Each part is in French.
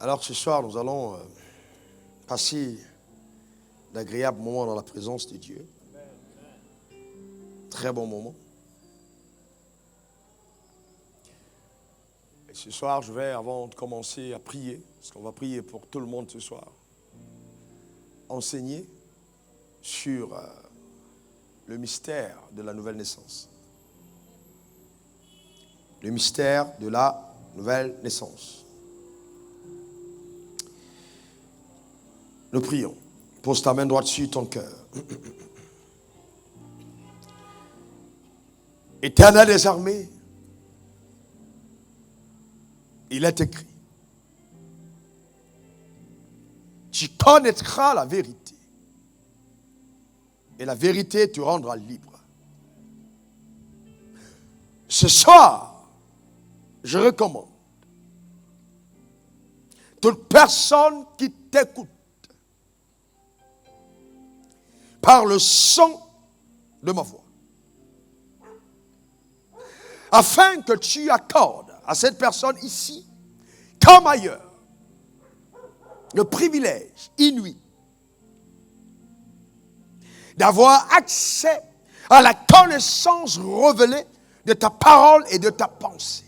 Alors ce soir, nous allons passer d'agréables moments dans la présence de Dieu. Très bon moment. Et ce soir, je vais, avant de commencer à prier, parce qu'on va prier pour tout le monde ce soir, enseigner sur le mystère de la nouvelle naissance. Le mystère de la nouvelle naissance. Nous prions. Pose ta main droite sur ton cœur. Éternel des armées, il est écrit, tu connaîtras la vérité et la vérité te rendra libre. Ce soir, je recommande toute personne qui t'écoute par le son de ma voix, afin que tu accordes à cette personne ici, comme ailleurs, le privilège inouï d'avoir accès à la connaissance révélée de ta parole et de ta pensée.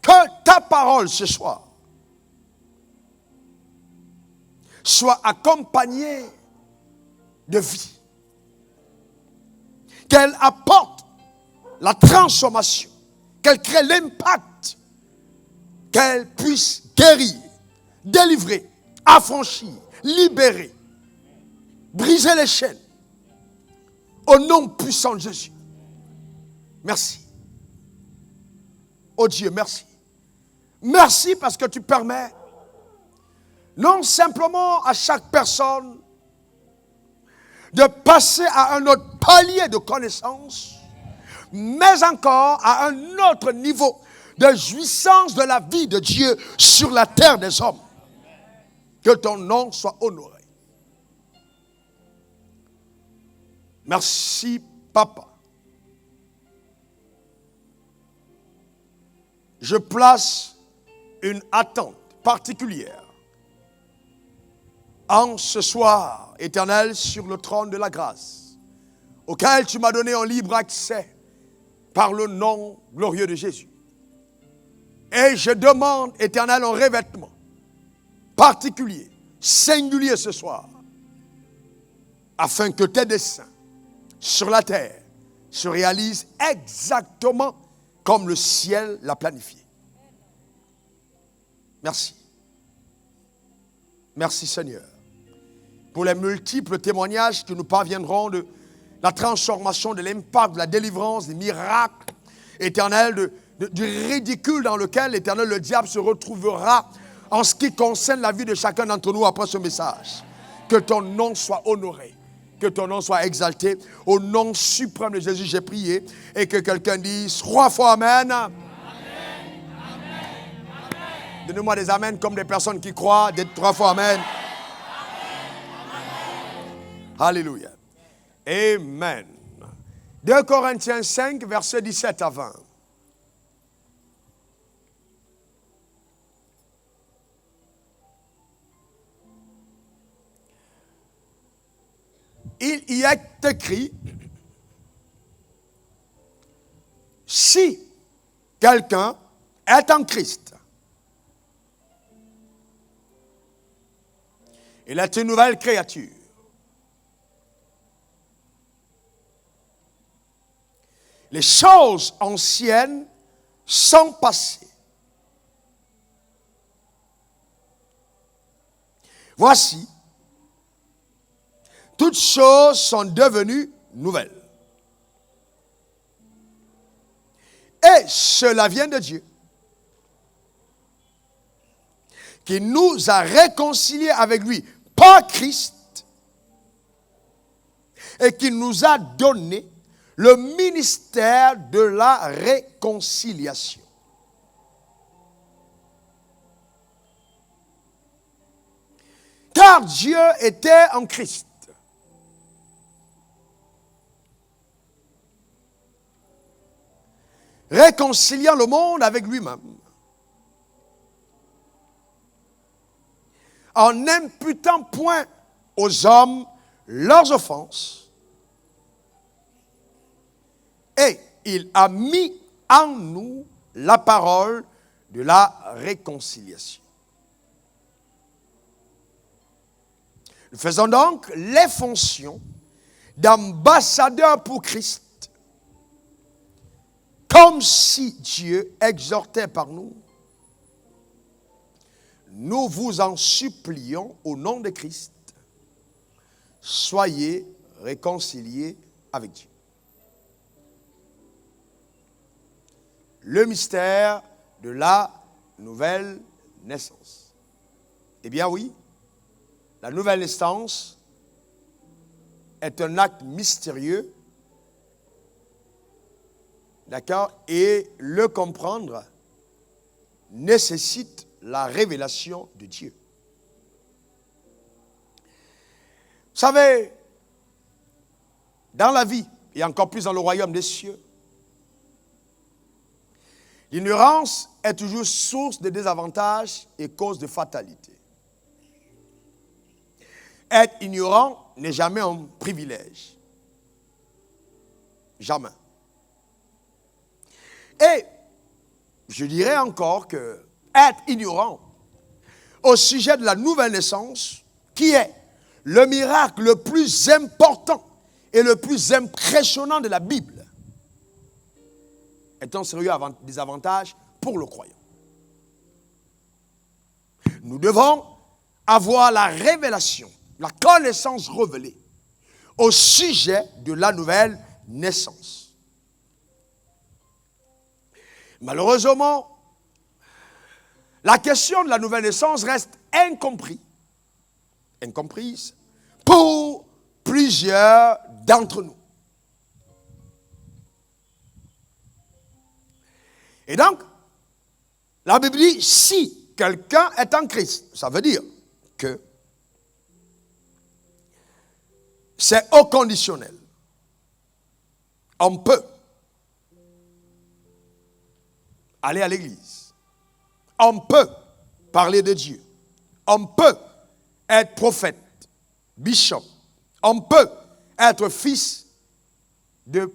Que ta parole ce soir soit accompagnée de vie. Qu'elle apporte la transformation, qu'elle crée l'impact, qu'elle puisse guérir, délivrer, affranchir, libérer, briser les chaînes. Au nom puissant de Jésus. Merci. Oh Dieu, merci. Merci parce que tu permets non simplement à chaque personne de passer à un autre palier de connaissance, mais encore à un autre niveau de jouissance de la vie de Dieu sur la terre des hommes. Que ton nom soit honoré. Merci, Papa. Je place une attente particulière en ce soir, Éternel, sur le trône de la grâce, auquel tu m'as donné en libre accès par le nom glorieux de Jésus. Et je demande, Éternel, un revêtement particulier, singulier ce soir, afin que tes desseins sur la terre se réalisent exactement comme le ciel l'a planifié. Merci. Merci Seigneur pour les multiples témoignages qui nous parviendront de la transformation, de l'impact, de la délivrance, des miracles, Éternel, du ridicule dans lequel, Éternel, le diable se retrouvera en ce qui concerne la vie de chacun d'entre nous après ce message. Que ton nom soit honoré, que ton nom soit exalté. Au nom suprême de Jésus, j'ai prié et que quelqu'un dise 3 fois Amen. Amen. Donnez-moi des Amen comme des personnes qui croient, des 3 fois Amen. Alléluia. Amen. 2 Corinthiens 5, versets 17 à 20. Il y est écrit, si quelqu'un est en Christ, il est une nouvelle créature. Les choses anciennes sont passées. Voici, toutes choses sont devenues nouvelles. Et cela vient de Dieu, qui nous a réconciliés avec lui par Christ et qu'il nous a donné le ministère de la réconciliation. Car Dieu était en Christ. Réconciliant le monde avec lui-même. En n'imputant point aux hommes leurs offenses. Et il a mis en nous la parole de la réconciliation. Nous faisons donc les fonctions d'ambassadeurs pour Christ, comme si Dieu exhortait par nous. Nous vous en supplions au nom de Christ, soyez réconciliés avec Dieu. Le mystère de la nouvelle naissance. Eh bien oui, la nouvelle naissance est un acte mystérieux, d'accord, et le comprendre nécessite la révélation de Dieu. Vous savez, dans la vie, et encore plus dans le royaume des cieux, l'ignorance est toujours source de désavantages et cause de fatalité. Être ignorant n'est jamais un privilège. Jamais. Et je dirais encore que être ignorant au sujet de la nouvelle naissance, qui est le miracle le plus important et le plus impressionnant de la Bible, est un sérieux désavantage pour le croyant. Nous devons avoir la révélation, la connaissance révélée au sujet de la nouvelle naissance. Malheureusement, la question de la nouvelle naissance reste incomprise pour plusieurs d'entre nous. Et donc, la Bible dit, si quelqu'un est en Christ, ça veut dire que c'est au conditionnel. On peut aller à l'église. On peut parler de Dieu. On peut être prophète, bishop. On peut être fils de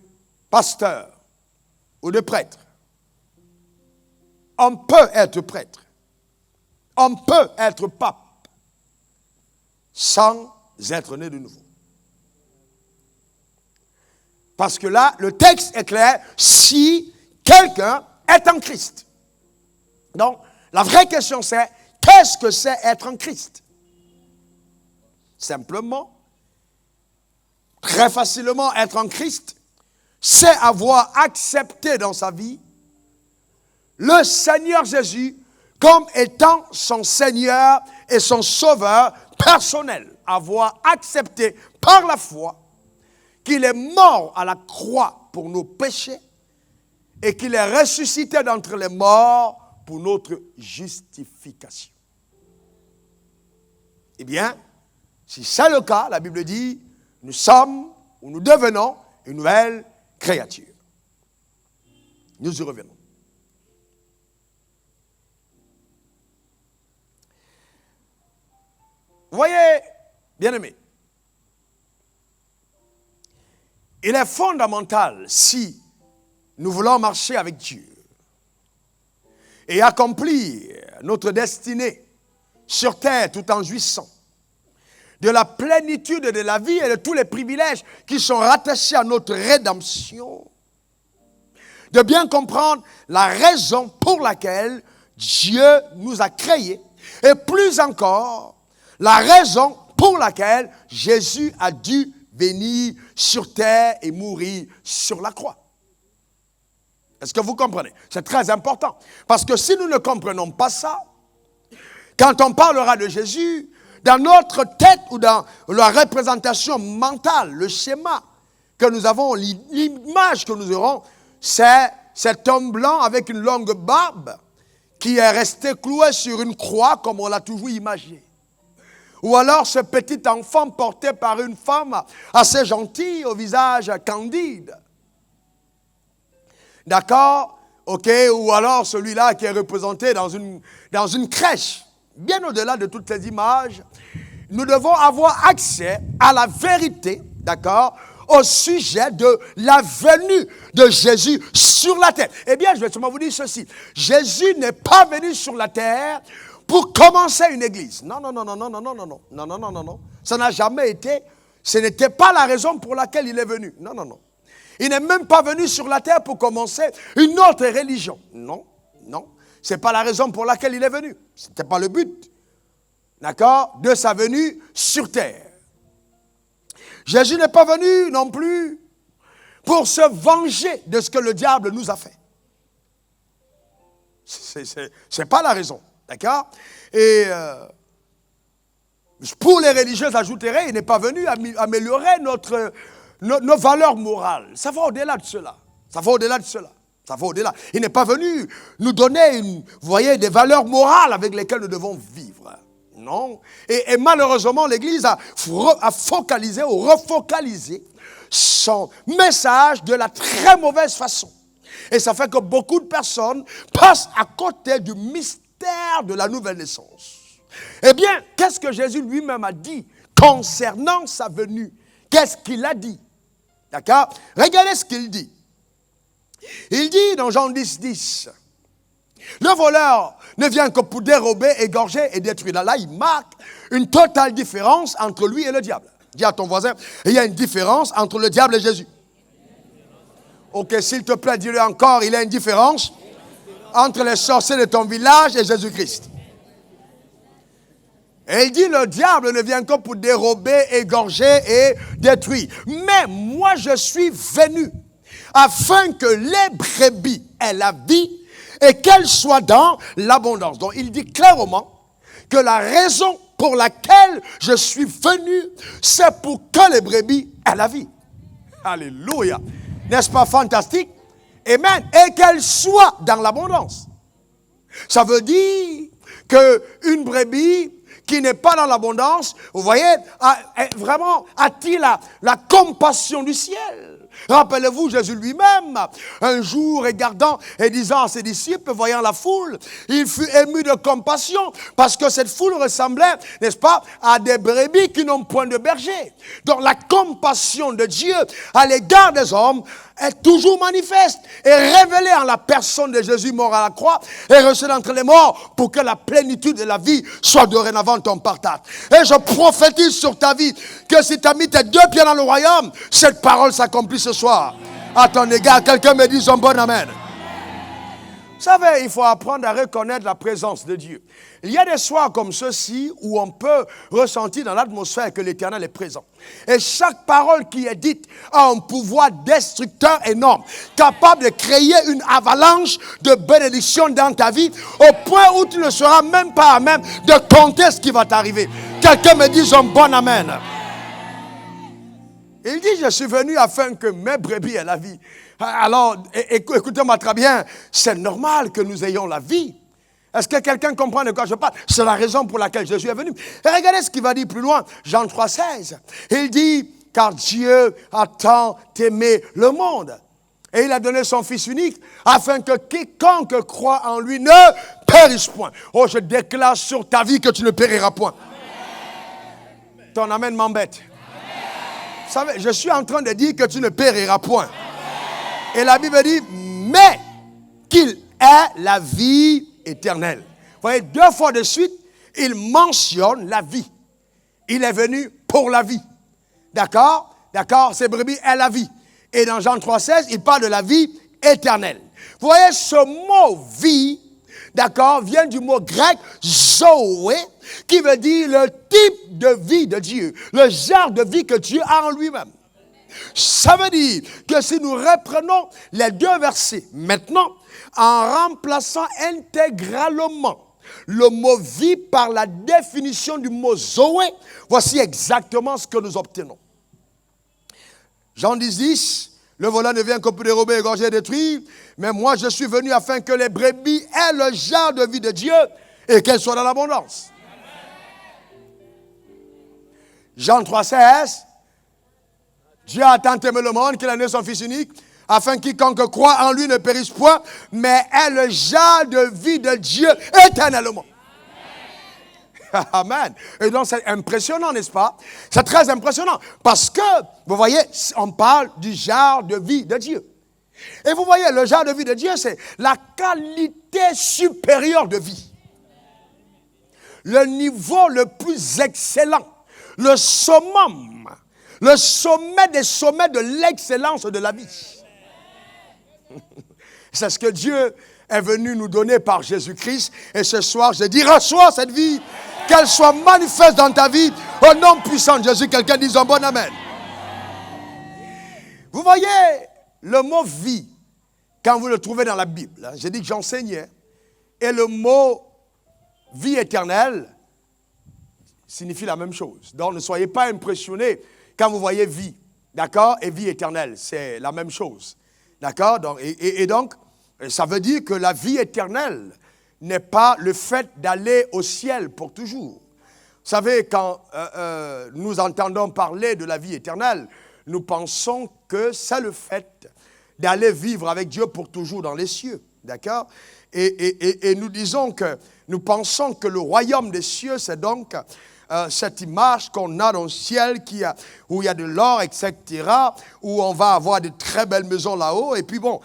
pasteur ou de prêtre. On peut être prêtre. On peut être pape sans être né de nouveau. Parce que là, le texte est clair, si quelqu'un est en Christ. Donc, la vraie question c'est, qu'est-ce que c'est être en Christ? Simplement, très facilement, être en Christ, c'est avoir accepté dans sa vie le Seigneur Jésus comme étant son Seigneur et son Sauveur personnel. Avoir accepté par la foi qu'il est mort à la croix pour nos péchés et qu'il est ressuscité d'entre les morts pour notre justification. Eh bien, si c'est le cas, la Bible dit, nous sommes ou nous devenons une nouvelle créature. Nous y revenons. Vous voyez, bien-aimés, il est fondamental, si nous voulons marcher avec Dieu et accomplir notre destinée sur terre tout en jouissant de la plénitude de la vie et de tous les privilèges qui sont rattachés à notre rédemption, de bien comprendre la raison pour laquelle Dieu nous a créés et plus encore, la raison pour laquelle Jésus a dû venir sur terre et mourir sur la croix. Est-ce que vous comprenez? C'est très important. Parce que si nous ne comprenons pas ça, quand on parlera de Jésus, dans notre tête ou dans la représentation mentale, le schéma que nous avons, l'image que nous aurons, c'est cet homme blanc avec une longue barbe qui est resté cloué sur une croix comme on l'a toujours imaginé. Ou alors ce petit enfant porté par une femme assez gentille, au visage candide. D'accord? Ok? Ou alors celui-là qui est représenté dans une crèche. Bien au-delà de toutes les images, nous devons avoir accès à la vérité, d'accord, au sujet de la venue de Jésus sur la terre. Eh bien, je vais seulement vous dire ceci. Jésus n'est pas venu sur la terre pour commencer une église. Non. Ça n'a jamais été, ce n'était pas la raison pour laquelle il est venu. Non. Il n'est même pas venu sur la terre pour commencer une autre religion. Non. Ce n'est pas la raison pour laquelle il est venu. Ce n'était pas le but, d'accord, de sa venue sur terre. Jésus n'est pas venu non plus pour se venger de ce que le diable nous a fait. Ce n'est pas la raison, d'accord? Et pour les religieux, j'ajouterais, il n'est pas venu améliorer nos valeurs morales. Ça va au-delà de cela. Ça va au-delà. Il n'est pas venu nous donner, vous voyez, des valeurs morales avec lesquelles nous devons vivre. Non. Et malheureusement, l'Église a focalisé ou refocalisé son message de la très mauvaise façon. Et ça fait que beaucoup de personnes passent à côté du mystère de la nouvelle naissance. Eh bien, qu'est-ce que Jésus lui-même a dit concernant sa venue? Qu'est-ce qu'il a dit? D'accord? Regardez ce qu'il dit. Il dit dans Jean 10, le voleur ne vient que pour dérober, égorger et détruire. Là, il marque une totale différence entre lui et le diable. Dis à ton voisin, il y a une différence entre le diable et Jésus. Ok, s'il te plaît, dis-le encore, il y a une différence entre les sorciers de ton village et Jésus-Christ. Et il dit, le diable ne vient que pour dérober, égorger et détruire. Mais moi, je suis venu afin que les brebis aient la vie et qu'elles soient dans l'abondance. Donc, il dit clairement que la raison pour laquelle je suis venu, c'est pour que les brebis aient la vie. Alléluia. N'est-ce pas fantastique? Amen. Et qu'elles soient dans l'abondance. Ça veut dire qu'une brebis qui n'est pas dans l'abondance, vous voyez, vraiment a-t-il la compassion du ciel. Rappelez-vous, Jésus lui-même, un jour regardant et disant à ses disciples, voyant la foule, il fut ému de compassion parce que cette foule ressemblait, n'est-ce pas, à des brebis qui n'ont point de berger. Donc la compassion de Dieu à l'égard des hommes est toujours manifeste et révélée en la personne de Jésus mort à la croix et reçu d'entre les morts pour que la plénitude de la vie soit dorénavant ton partage. Et je prophétise sur ta vie que si tu as mis tes deux pieds dans le royaume, cette parole s'accomplit ce soir. À ton égard, quelqu'un me dise un bon amen. Vous savez, il faut apprendre à reconnaître la présence de Dieu. Il y a des soirs comme ceux-ci où on peut ressentir dans l'atmosphère que l'Éternel est présent. Et chaque parole qui est dite a un pouvoir destructeur énorme, capable de créer une avalanche de bénédictions dans ta vie, au point où tu ne seras même pas à même de compter ce qui va t'arriver. Quelqu'un me dise un bon amen. Il dit, je suis venu afin que mes brebis aient la vie. Alors, écoutez-moi très bien, c'est normal que nous ayons la vie. Est-ce que quelqu'un comprend de quoi je parle? C'est la raison pour laquelle Jésus est venu. Et regardez ce qu'il va dire plus loin, Jean 3,16. Il dit, car Dieu a tant aimé le monde. Et il a donné son Fils unique, afin que quiconque croit en lui ne périsse point. Oh, je déclare sur ta vie que tu ne périras point. Amen. Ton amen m'embête. Vous savez, je suis en train de dire que tu ne périras point. Et la Bible dit, mais qu'il ait la vie éternelle. Vous voyez, 2 fois de suite, il mentionne la vie. Il est venu pour la vie. D'accord? D'accord? Ces brebis aient la vie. Et dans Jean 3,16, il parle de la vie éternelle. Vous voyez, ce mot vie, d'accord, vient du mot grec zoé, qui veut dire le type de vie de Dieu, le genre de vie que Dieu a en lui-même. Ça veut dire que si nous reprenons les 2 versets maintenant, en remplaçant intégralement Le mot vie, par la définition du mot Zoé, voici exactement ce que nous obtenons. Jean 10, le volant ne vient que pour dérober, égorger et détruire, mais moi je suis venu afin que les brebis aient le genre de vie de Dieu et qu'elles soient dans l'abondance. Jean 3,16, Dieu a tant aimé le monde qu'il a donné son Fils unique, afin que quiconque croit en lui ne périsse point, mais ait le genre de vie de Dieu éternellement. Amen. Et donc c'est impressionnant, n'est-ce pas? C'est très impressionnant. Parce que, vous voyez, on parle du genre de vie de Dieu. Et vous voyez, le genre de vie de Dieu, c'est la qualité supérieure de vie. Le niveau le plus excellent. Le summum. Le sommet des sommets de l'excellence de la vie. C'est ce que Dieu est venu nous donner par Jésus-Christ. Et ce soir, je dis, reçois cette vie. Qu'elle soit manifeste dans ta vie. Au nom puissant de Jésus, quelqu'un dise un bon amen. Vous voyez, le mot vie, quand vous le trouvez dans la Bible, j'ai dit que j'enseignais, et le mot vie éternelle signifie la même chose. Donc ne soyez pas impressionnés quand vous voyez vie, d'accord, et vie éternelle, c'est la même chose, d'accord. Donc, et donc, ça veut dire que la vie éternelle n'est pas le fait d'aller au ciel pour toujours. Vous savez, quand nous entendons parler de la vie éternelle, nous pensons que c'est le fait d'aller vivre avec Dieu pour toujours dans les cieux, d'accord? Et nous disons que nous pensons que le royaume des cieux, c'est donc cette image qu'on a dans le ciel où il y a de l'or, etc., où on va avoir de très belles maisons là-haut. Et puis bon,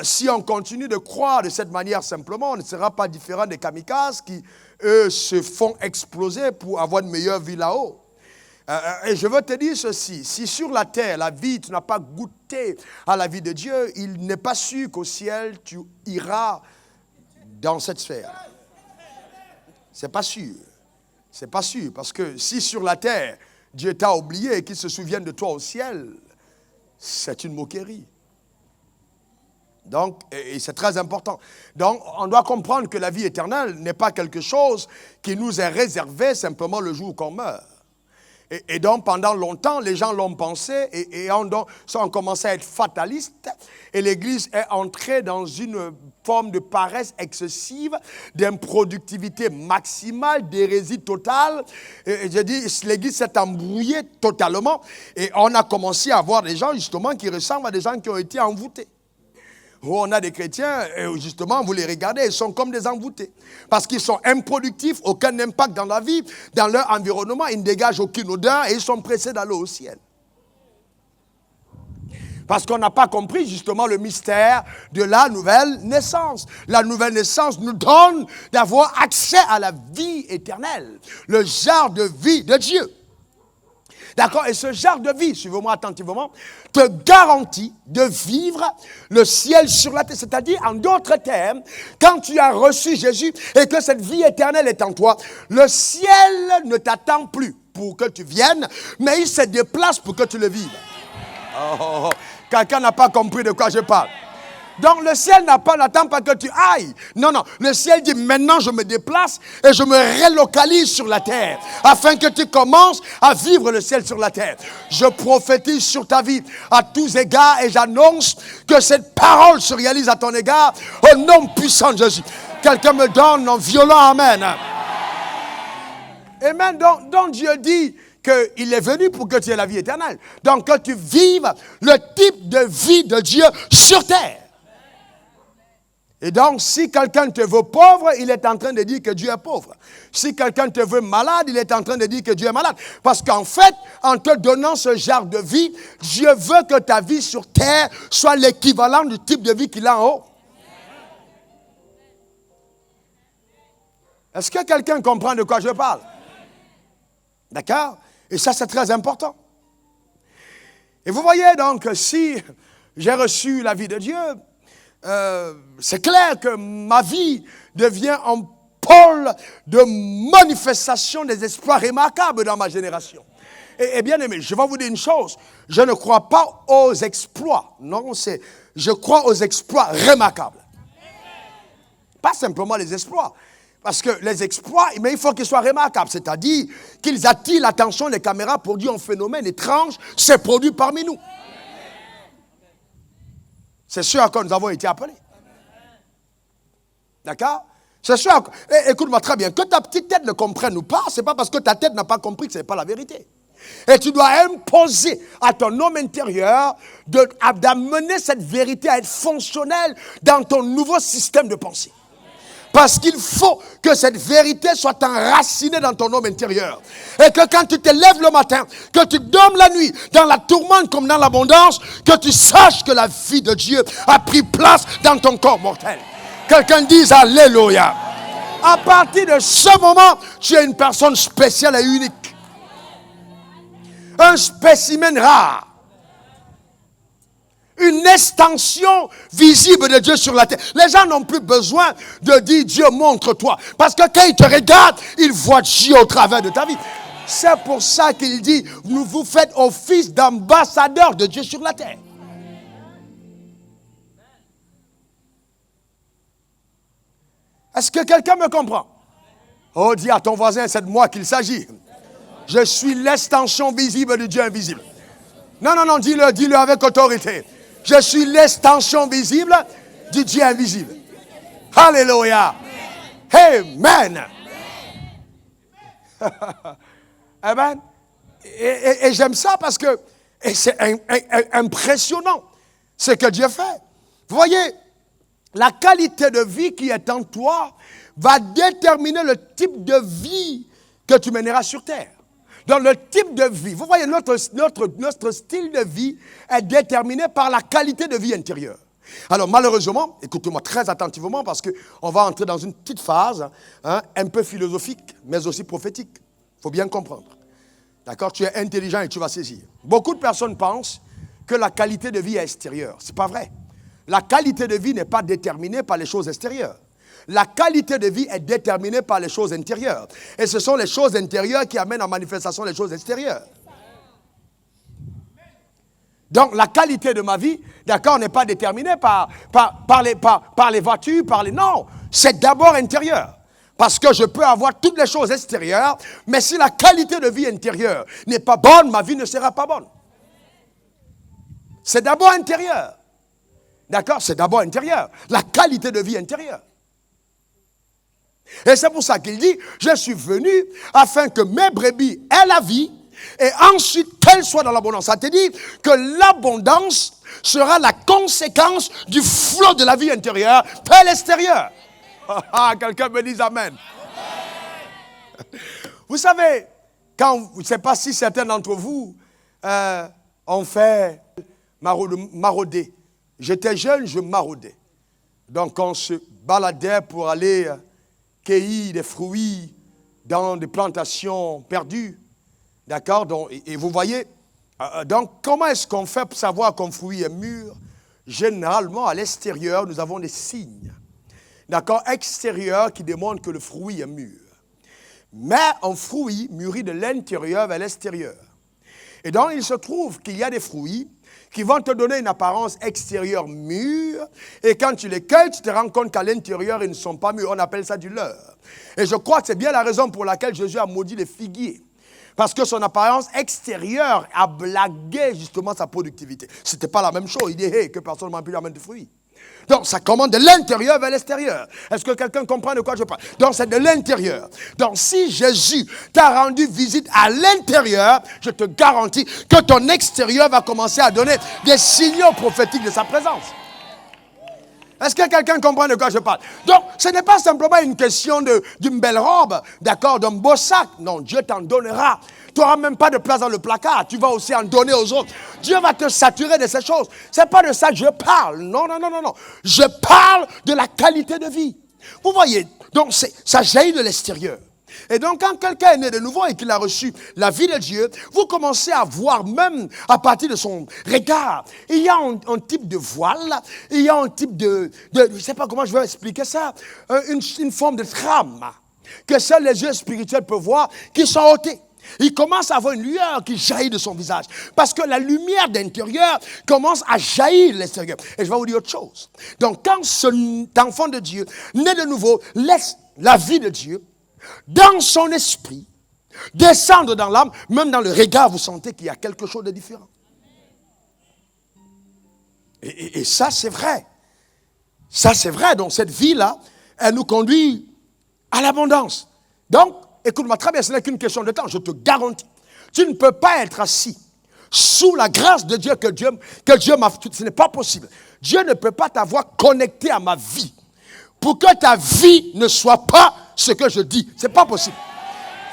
si on continue de croire de cette manière simplement, on ne sera pas différent des kamikazes qui, eux, se font exploser pour avoir une meilleure vie là-haut. Et je veux te dire ceci, si sur la terre, la vie, tu n'as pas goûté à la vie de Dieu, il n'est pas sûr qu'au ciel, tu iras dans cette sphère. C'est pas sûr. C'est pas sûr, parce que si sur la terre, Dieu t'a oublié et qu'il se souvienne de toi au ciel, c'est une moquerie. Donc, et c'est très important. Donc, on doit comprendre que la vie éternelle n'est pas quelque chose qui nous est réservé simplement le jour qu'on meurt. Et donc, pendant longtemps, les gens l'ont pensé et ont commencé à être fatalistes. Et l'Église est entrée dans une forme de paresse excessive, d'improductivité maximale, d'hérésie totale. Et je dis, l'Église s'est embrouillée totalement. Et on a commencé à voir des gens, justement, qui ressemblent à des gens qui ont été envoûtés. Où on a des chrétiens, et justement, vous les regardez, ils sont comme des envoûtés. Parce qu'ils sont improductifs, aucun impact dans la vie, dans leur environnement, ils ne dégagent aucune odeur et ils sont pressés d'aller au ciel. Parce qu'on n'a pas compris justement le mystère de la nouvelle naissance. La nouvelle naissance nous donne d'avoir accès à la vie éternelle, le genre de vie de Dieu. D'accord? Et ce genre de vie, suivez-moi attentivement, te garantit de vivre le ciel sur la terre. C'est-à-dire, en d'autres termes, quand tu as reçu Jésus et que cette vie éternelle est en toi, le ciel ne t'attend plus pour que tu viennes, mais il se déplace pour que tu le vives. Oh, quelqu'un n'a pas compris de quoi je parle. Donc le ciel n'attend pas que tu ailles. Non, non. Le ciel dit maintenant je me déplace et je me relocalise sur la terre afin que tu commences à vivre le ciel sur la terre. Je prophétise sur ta vie à tous égards et j'annonce que cette parole se réalise à ton égard au nom puissant de Jésus. Quelqu'un me donne un violent amen. Amen. Donc Dieu dit qu'il est venu pour que tu aies la vie éternelle. Donc que tu vives le type de vie de Dieu sur terre. Et donc, si quelqu'un te veut pauvre, il est en train de dire que Dieu est pauvre. Si quelqu'un te veut malade, il est en train de dire que Dieu est malade. Parce qu'en fait, en te donnant ce genre de vie, Dieu veut que ta vie sur terre soit l'équivalent du type de vie qu'il a en haut. Est-ce que quelqu'un comprend de quoi je parle? D'accord? Et ça, c'est très important. Et vous voyez donc, si j'ai reçu la vie de Dieu, c'est clair que ma vie devient un pôle de manifestation des exploits remarquables dans ma génération. Et bien aimé, je vais vous dire une chose, je ne crois pas aux exploits, non, je crois aux exploits remarquables. Pas simplement les exploits, Parce que les exploits, mais il faut qu'ils soient remarquables. C'est-à-dire qu'ils attirent l'attention des caméras pour dire un phénomène étrange s'est produit parmi nous. C'est ce à quoi nous avons été appelés. D'accord? C'est ce à quoi... Écoute-moi très bien. Que ta petite tête ne comprenne ou pas, ce n'est pas parce que ta tête n'a pas compris que ce n'est pas la vérité. Et tu dois imposer à ton homme intérieur d'amener cette vérité à être fonctionnelle dans ton nouveau système de pensée. Parce qu'il faut que cette vérité soit enracinée dans ton homme intérieur. Et que quand tu te lèves le matin, que tu dormes la nuit, dans la tourmente comme dans l'abondance, que tu saches que la vie de Dieu a pris place dans ton corps mortel. Quelqu'un dise Alléluia. À partir de ce moment, tu es une personne spéciale et unique. Un spécimen rare. Une extension visible de Dieu sur la terre. Les gens n'ont plus besoin de dire Dieu montre-toi. Parce que quand ils te regardent, ils voient Dieu au travers de ta vie. C'est pour ça qu'il dit, vous faites office d'ambassadeur de Dieu sur la terre. Est-ce que quelqu'un me comprend? Oh, dis à ton voisin, c'est de moi qu'il s'agit. Je suis l'extension visible de Dieu invisible. Non, dis-le avec autorité. Je suis l'extension visible du Dieu invisible. Alléluia. Amen. Amen. Et j'aime ça parce que c'est impressionnant ce que Dieu fait. Vous voyez, la qualité de vie qui est en toi va déterminer le type de vie que tu mèneras sur terre. Dans le type de vie, vous voyez, notre style de vie est déterminé par la qualité de vie intérieure. Alors malheureusement, écoutez-moi très attentivement parce qu'on va entrer dans une petite phase un peu philosophique, mais aussi prophétique. Il faut bien comprendre. D'accord? Tu es intelligent et tu vas saisir. Beaucoup de personnes pensent que la qualité de vie est extérieure. Ce n'est pas vrai. La qualité de vie n'est pas déterminée par les choses extérieures. La qualité de vie est déterminée par les choses intérieures. Et ce sont les choses intérieures qui amènent en manifestation les choses extérieures. Donc la qualité de ma vie, d'accord, n'est pas déterminée par les voitures, Non, c'est d'abord intérieur. Parce que je peux avoir toutes les choses extérieures, mais si la qualité de vie intérieure n'est pas bonne, ma vie ne sera pas bonne. C'est d'abord intérieur. D'accord? C'est d'abord intérieur. La qualité de vie intérieure. Et c'est pour ça qu'il dit, je suis venu afin que mes brebis aient la vie et ensuite qu'elles soient dans l'abondance. Ça te dit que l'abondance sera la conséquence du flot de la vie intérieure vers l'extérieur. Quelqu'un me dit amen. Vous savez, je ne sais pas si certains d'entre vous ont fait marauder. J'étais jeune, je maraudais. Donc on se baladait pour aller cueillir des fruits dans des plantations perdues. D'accord? Et vous voyez, donc comment est-ce qu'on fait pour savoir qu'un fruit est mûr? Généralement, à l'extérieur, nous avons des signes. D'accord? Extérieurs qui démontrent que le fruit est mûr. Mais un fruit mûrit de l'intérieur vers l'extérieur. Et donc, il se trouve qu'il y a des fruits qui vont te donner une apparence extérieure mûre, et quand tu les cueilles, tu te rends compte qu'à l'intérieur, ils ne sont pas mûrs. On appelle ça du leurre. Et je crois que c'est bien la raison pour laquelle Jésus a maudit les figuiers. Parce que son apparence extérieure a blagué justement sa productivité. Ce n'était pas la même chose. Il dit, hey, que personne ne m'a pu amener de fruits. Donc, ça commande de l'intérieur vers l'extérieur. Est-ce que quelqu'un comprend de quoi je parle? Donc, c'est de l'intérieur. Donc, si Jésus t'a rendu visite à l'intérieur, je te garantis que ton extérieur va commencer à donner des signaux prophétiques de sa présence. Est-ce que quelqu'un comprend de quoi je parle? Donc, ce n'est pas simplement une question d'une belle robe, d'accord, d'un beau sac. Non, Dieu t'en donnera. Tu n'auras même pas de place dans le placard. Tu vas aussi en donner aux autres. Dieu va te saturer de ces choses. Ce n'est pas de ça que je parle. Non. Je parle de la qualité de vie. Vous voyez, donc ça jaillit de l'extérieur. Et donc, quand quelqu'un est né de nouveau et qu'il a reçu la vie de Dieu, vous commencez à voir même à partir de son regard. Il y a un type de voile, il y a un type de je ne sais pas comment je vais expliquer ça, une forme de trame que seuls les yeux spirituels peuvent voir, qui sont ôtés. Il commence à avoir une lueur qui jaillit de son visage. Parce que la lumière d'intérieur commence à jaillir de l'extérieur. Et je vais vous dire autre chose. Donc, quand cet enfant de Dieu, né de nouveau, laisse la vie de Dieu dans son esprit, descendre dans l'âme, même dans le regard, vous sentez qu'il y a quelque chose de différent. Et ça, c'est vrai. Ça, c'est vrai. Donc, cette vie-là, elle nous conduit à l'abondance. Donc, écoute-moi très bien, ce n'est qu'une question de temps, je te garantis. Tu ne peux pas être assis sous la grâce de Dieu que Dieu m'a fait. Ce n'est pas possible. Dieu ne peut pas t'avoir connecté à ma vie pour que ta vie ne soit pas ce que je dis. Ce n'est pas possible.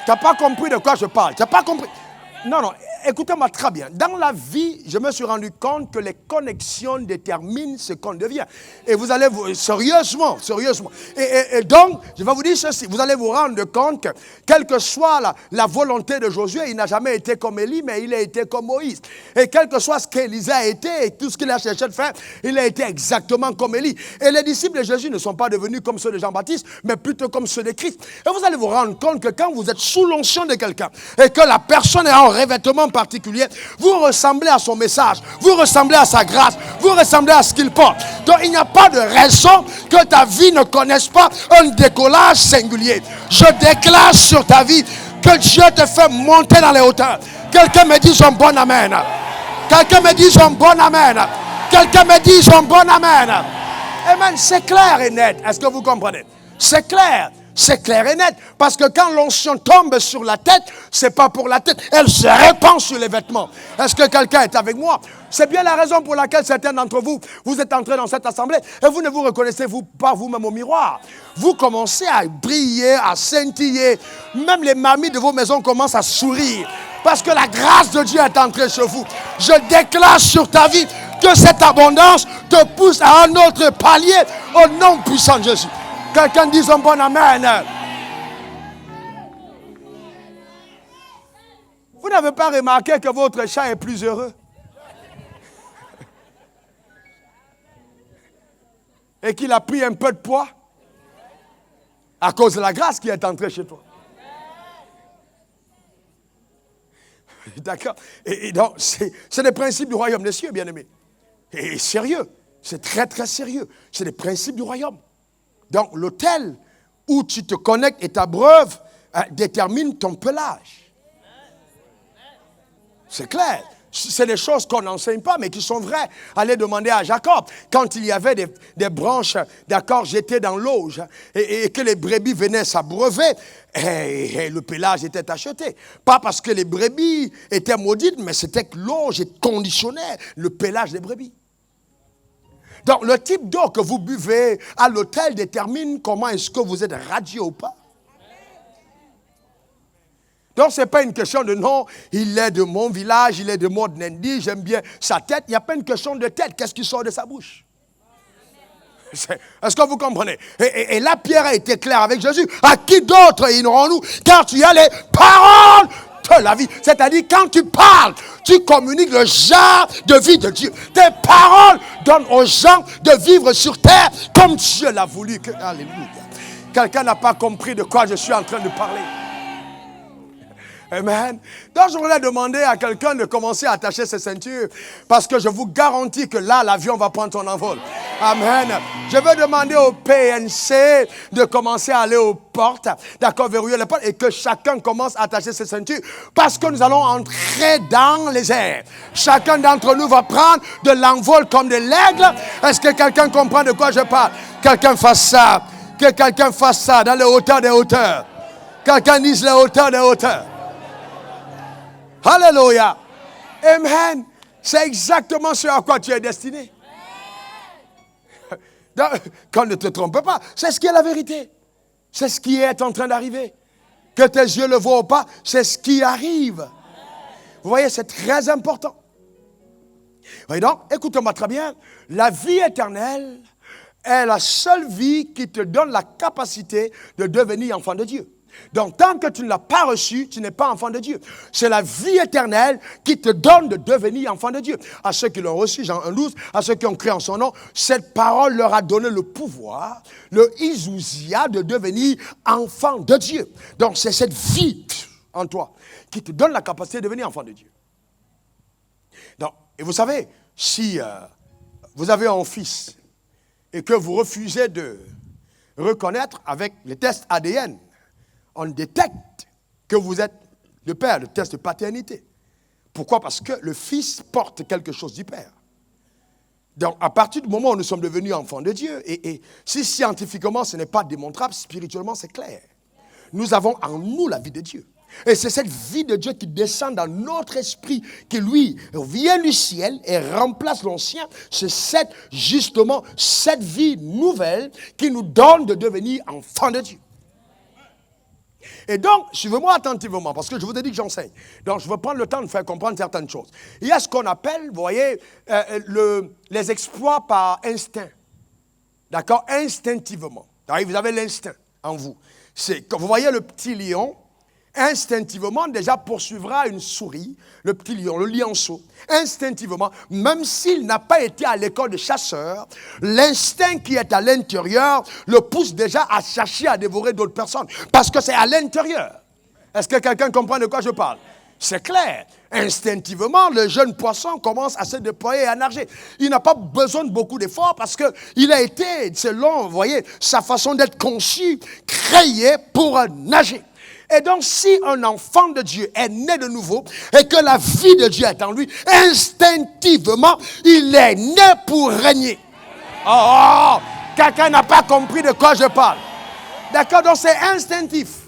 Tu n'as pas compris de quoi je parle. Tu n'as pas compris. Non, non, écoutez-moi très bien. Dans la vie, je me suis rendu compte que les connexions déterminent ce qu'on devient. Et vous allez vous... Sérieusement. Et donc, je vais vous dire ceci. Vous allez vous rendre compte que, quelle que soit la volonté de Josué, il n'a jamais été comme Élie, mais il a été comme Moïse. Et quel que soit ce qu'Élisée a été et tout ce qu'il a cherché de faire, il a été exactement comme Élie. Et les disciples de Jésus ne sont pas devenus comme ceux de Jean-Baptiste, mais plutôt comme ceux de Christ. Et vous allez vous rendre compte que quand vous êtes sous l'onction de quelqu'un et que la personne est en revêtement particulier, vous ressemblez à son message, vous ressemblez à sa grâce, vous ressemblez à ce qu'il porte. Donc il n'y a pas de raison que ta vie ne connaisse pas un décollage singulier. Je déclare sur ta vie que Dieu te fait monter dans les hauteurs. Quelqu'un me dit un bon amen. Quelqu'un me dit un bon amen. Quelqu'un me dit un bon amen. Amen, c'est clair et net. Est-ce que vous comprenez? C'est clair. C'est clair et net. Parce que quand l'onction tombe sur la tête, c'est pas pour la tête. Elle se répand sur les vêtements. Est-ce que quelqu'un est avec moi? C'est bien la raison pour laquelle certains d'entre vous, vous êtes entrés dans cette assemblée et vous ne vous reconnaissez pas vous-même au miroir. Vous commencez à briller, à scintiller. Même les mamies de vos maisons commencent à sourire. Parce que la grâce de Dieu est entrée sur vous. Je déclare sur ta vie que cette abondance te pousse à un autre palier au nom puissant de Jésus. Quelqu'un dit un bon amen. Vous n'avez pas remarqué que votre chat est plus heureux? Et qu'il a pris un peu de poids? À cause de la grâce qui est entrée chez toi. D'accord? Et donc, c'est des principes du royaume des cieux, bien-aimés. Et sérieux. C'est très, très sérieux. C'est des principes du royaume. Donc, l'autel où tu te connectes et ta breuve détermine ton pelage. C'est clair. C'est des choses qu'on n'enseigne pas, mais qui sont vraies. Allez demander à Jacob, quand il y avait des branches, d'accord, jetées dans l'eau, et que les brebis venaient s'abreuver, et le pelage était acheté. Pas parce que les brebis étaient maudites, mais c'était que l'eau conditionnait le pelage des brebis. Donc, le type d'eau que vous buvez à l'hôtel détermine comment est-ce que vous êtes radieux ou pas. Donc, ce n'est pas une question de non, il est de mon village, il est de mon Nendi, j'aime bien sa tête. Il n'y a pas une question de tête. Qu'est-ce qui sort de sa bouche? Est-ce que vous comprenez? Et là, Pierre a été clair avec Jésus. À qui d'autre ignorons-nous? Car tu as les paroles de la vie. C'est-à-dire, quand tu parles, tu communiques le genre de vie de Dieu. Tes paroles donnent aux gens de vivre sur terre comme Dieu l'a voulu. Alléluia. Quelqu'un n'a pas compris de quoi je suis en train de parler. Amen. Donc, je voulais demander à quelqu'un de commencer à attacher ses ceintures parce que je vous garantis que là, l'avion va prendre son envol. Amen. Je veux demander au PNC de commencer à aller aux portes, d'accord, verrouiller les portes et que chacun commence à attacher ses ceintures parce que nous allons entrer dans les airs. Chacun d'entre nous va prendre de l'envol comme de l'aigle. Est-ce que quelqu'un comprend de quoi je parle? Quelqu'un fasse ça. Que quelqu'un fasse ça dans les hauteurs des hauteurs. Quelqu'un dise les hauteurs des hauteurs. Alléluia. Amen. C'est exactement ce à quoi tu es destiné. Donc, quand ne te trompe pas, c'est ce qui est la vérité. C'est ce qui est en train d'arriver. Que tes yeux le voient ou pas, c'est ce qui arrive. Vous voyez, c'est très important. Et donc, écoute-moi très bien. La vie éternelle est la seule vie qui te donne la capacité de devenir enfant de Dieu. Donc, tant que tu ne l'as pas reçu, tu n'es pas enfant de Dieu. C'est la vie éternelle qui te donne de devenir enfant de Dieu. À ceux qui l'ont reçu, Jean 1,12, à ceux qui ont cru en son nom, cette parole leur a donné le pouvoir, le Isousia, de devenir enfant de Dieu. Donc, c'est cette vie en toi qui te donne la capacité de devenir enfant de Dieu. Donc, et vous savez, si vous avez un fils et que vous refusez de reconnaître avec les tests ADN. On détecte que vous êtes le Père, le test de paternité. Pourquoi? Parce que le Fils porte quelque chose du Père. Donc, à partir du moment où nous sommes devenus enfants de Dieu, et si scientifiquement ce n'est pas démontrable, spirituellement c'est clair. Nous avons en nous la vie de Dieu. Et c'est cette vie de Dieu qui descend dans notre esprit, qui lui vient du ciel et remplace l'ancien. C'est justement cette vie nouvelle qui nous donne de devenir enfants de Dieu. Et donc, suivez-moi attentivement, parce que je vous ai dit que j'enseigne. Donc, je vais prendre le temps de faire comprendre certaines choses. Il y a ce qu'on appelle, vous voyez, les exploits par instinct. D'accord? Instinctivement. Vous avez l'instinct en vous. Quand vous voyez le petit lion, instinctivement, déjà poursuivra une souris, le petit lion, le lionceau. Instinctivement, même s'il n'a pas été à l'école de chasseur, l'instinct qui est à l'intérieur le pousse déjà à chercher à dévorer d'autres personnes. Parce que c'est à l'intérieur. Est-ce que quelqu'un comprend de quoi je parle? C'est clair. Instinctivement, le jeune poisson commence à se déployer et à nager. Il n'a pas besoin de beaucoup d'efforts parce qu'il a été, selon, vous voyez, sa façon d'être conçu, créé pour nager. Et donc, si un enfant de Dieu est né de nouveau et que la vie de Dieu est en lui, instinctivement, il est né pour régner. Oh, quelqu'un n'a pas compris de quoi je parle. D'accord? Donc, c'est instinctif.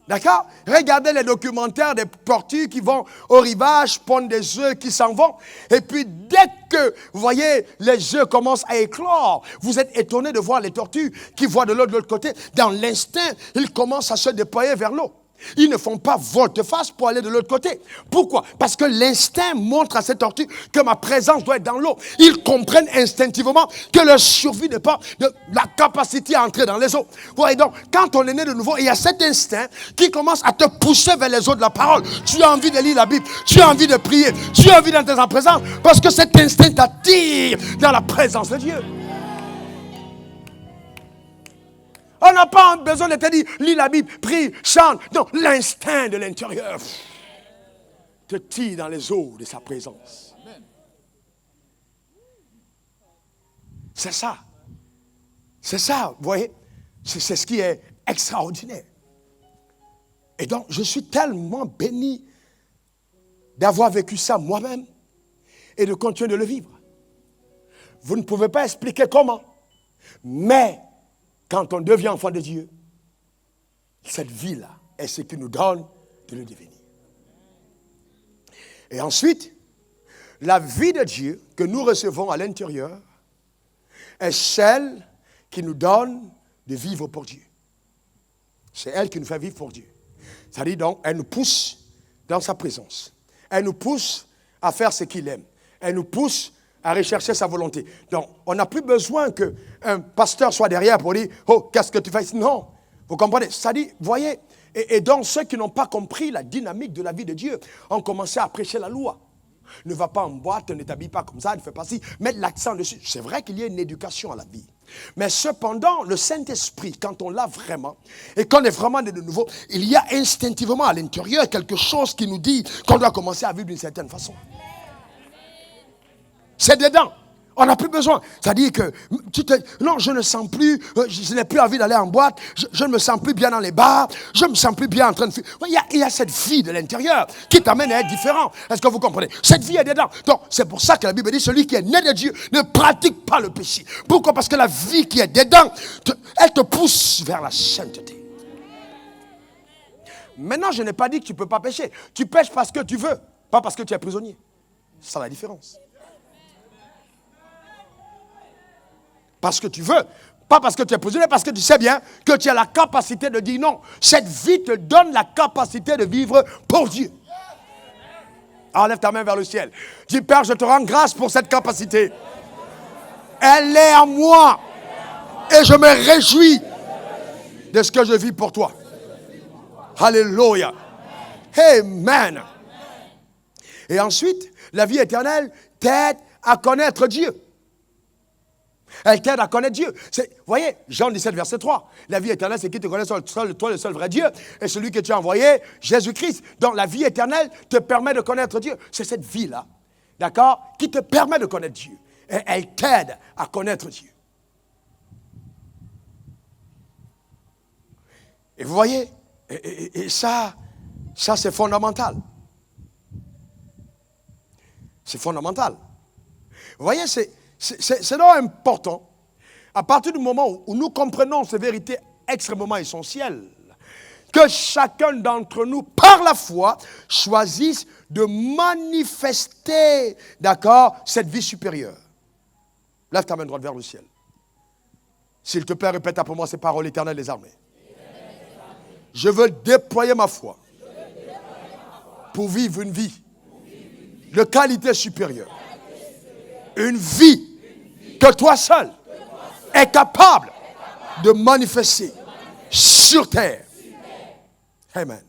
D'accord? Regardez les documentaires des tortues qui vont au rivage, pondent des œufs, qui s'en vont. Et puis, dès que, vous voyez, les œufs commencent à éclore, vous êtes étonné de voir les tortues qui voient de l'autre côté. Dans l'instinct, ils commencent à se déployer vers l'eau. Ils ne font pas volte-face pour aller de l'autre côté. Pourquoi? Parce que l'instinct montre à ces tortues que ma présence doit être dans l'eau. Ils comprennent instinctivement que leur survie dépend de la capacité à entrer dans les eaux. Vous voyez donc, quand on est né de nouveau, il y a cet instinct qui commence à te pousser vers les eaux de la parole. Tu as envie de lire la Bible, tu as envie de prier, tu as envie d'entrer en présence, parce que cet instinct t'attire dans la présence de Dieu. On n'a pas besoin de te dire, lis la Bible, prie, chante. Non, l'instinct de l'intérieur te tire dans les eaux de sa présence. C'est ça. C'est ça, vous voyez. C'est ce qui est extraordinaire. Et donc, je suis tellement béni d'avoir vécu ça moi-même et de continuer de le vivre. Vous ne pouvez pas expliquer comment, mais quand on devient enfant de Dieu, cette vie-là est ce qui nous donne de le devenir. Et ensuite, la vie de Dieu que nous recevons à l'intérieur est celle qui nous donne de vivre pour Dieu. C'est elle qui nous fait vivre pour Dieu. C'est-à-dire donc, elle nous pousse dans sa présence. Elle nous pousse à faire ce qu'il aime. Elle nous pousse à rechercher sa volonté. Donc, on n'a plus besoin qu'un pasteur soit derrière pour dire « Oh, qu'est-ce que tu fais ?» Non, vous comprenez? C'est-à-dire, vous voyez, et donc ceux qui n'ont pas compris la dynamique de la vie de Dieu ont commencé à prêcher la loi. Ne va pas en boîte, ne t'habille pas comme ça, ne fais pas ci. Mettre l'accent dessus. C'est vrai qu'il y a une éducation à la vie. Mais cependant, le Saint-Esprit, quand on l'a vraiment, et qu'on est vraiment né de nouveau, il y a instinctivement à l'intérieur quelque chose qui nous dit qu'on doit commencer à vivre d'une certaine façon. C'est dedans. On n'a plus besoin. C'est-à-dire que, non, je ne sens plus, je n'ai plus envie d'aller en boîte, je ne me sens plus bien dans les bars, je ne me sens plus bien en train de... Il y a cette vie de l'intérieur qui t'amène à être différent. Est-ce que vous comprenez? Cette vie est dedans. Donc, c'est pour ça que la Bible dit, celui qui est né de Dieu ne pratique pas le péché. Pourquoi? Parce que la vie qui est dedans, elle te pousse vers la sainteté. Maintenant, je n'ai pas dit que tu ne peux pas pécher. Tu pêches parce que tu veux, pas parce que tu es prisonnier. C'est ça la différence. Parce que tu veux, pas parce que tu es prisonnier, parce que tu sais bien que tu as la capacité de dire non. Cette vie te donne la capacité de vivre pour Dieu. Enlève ta main vers le ciel. Dis, Père, je te rends grâce pour cette capacité. Elle est en moi. Et je me réjouis de ce que je vis pour toi. Alléluia. Amen. Et ensuite, la vie éternelle t'aide à connaître Dieu. Elle t'aide à connaître Dieu. Vous voyez, Jean 17, verset 3. La vie éternelle, c'est qui te connaît toi le seul vrai Dieu, et celui que tu as envoyé, Jésus-Christ. Donc la vie éternelle te permet de connaître Dieu. C'est cette vie-là, d'accord, qui te permet de connaître Dieu. Et elle t'aide à connaître Dieu. Et vous voyez, et ça c'est fondamental. C'est fondamental. Vous voyez, c'est donc important, à partir du moment où nous comprenons ces vérités extrêmement essentielles, que chacun d'entre nous, par la foi, choisisse de manifester, d'accord, cette vie supérieure. Lève ta main droite vers le ciel. S'il te plaît, répète après moi ces paroles éternelles des armées. Je veux déployer ma foi pour vivre une vie de qualité supérieure. Une vie que toi seul es capable de manifester sur terre. Amen.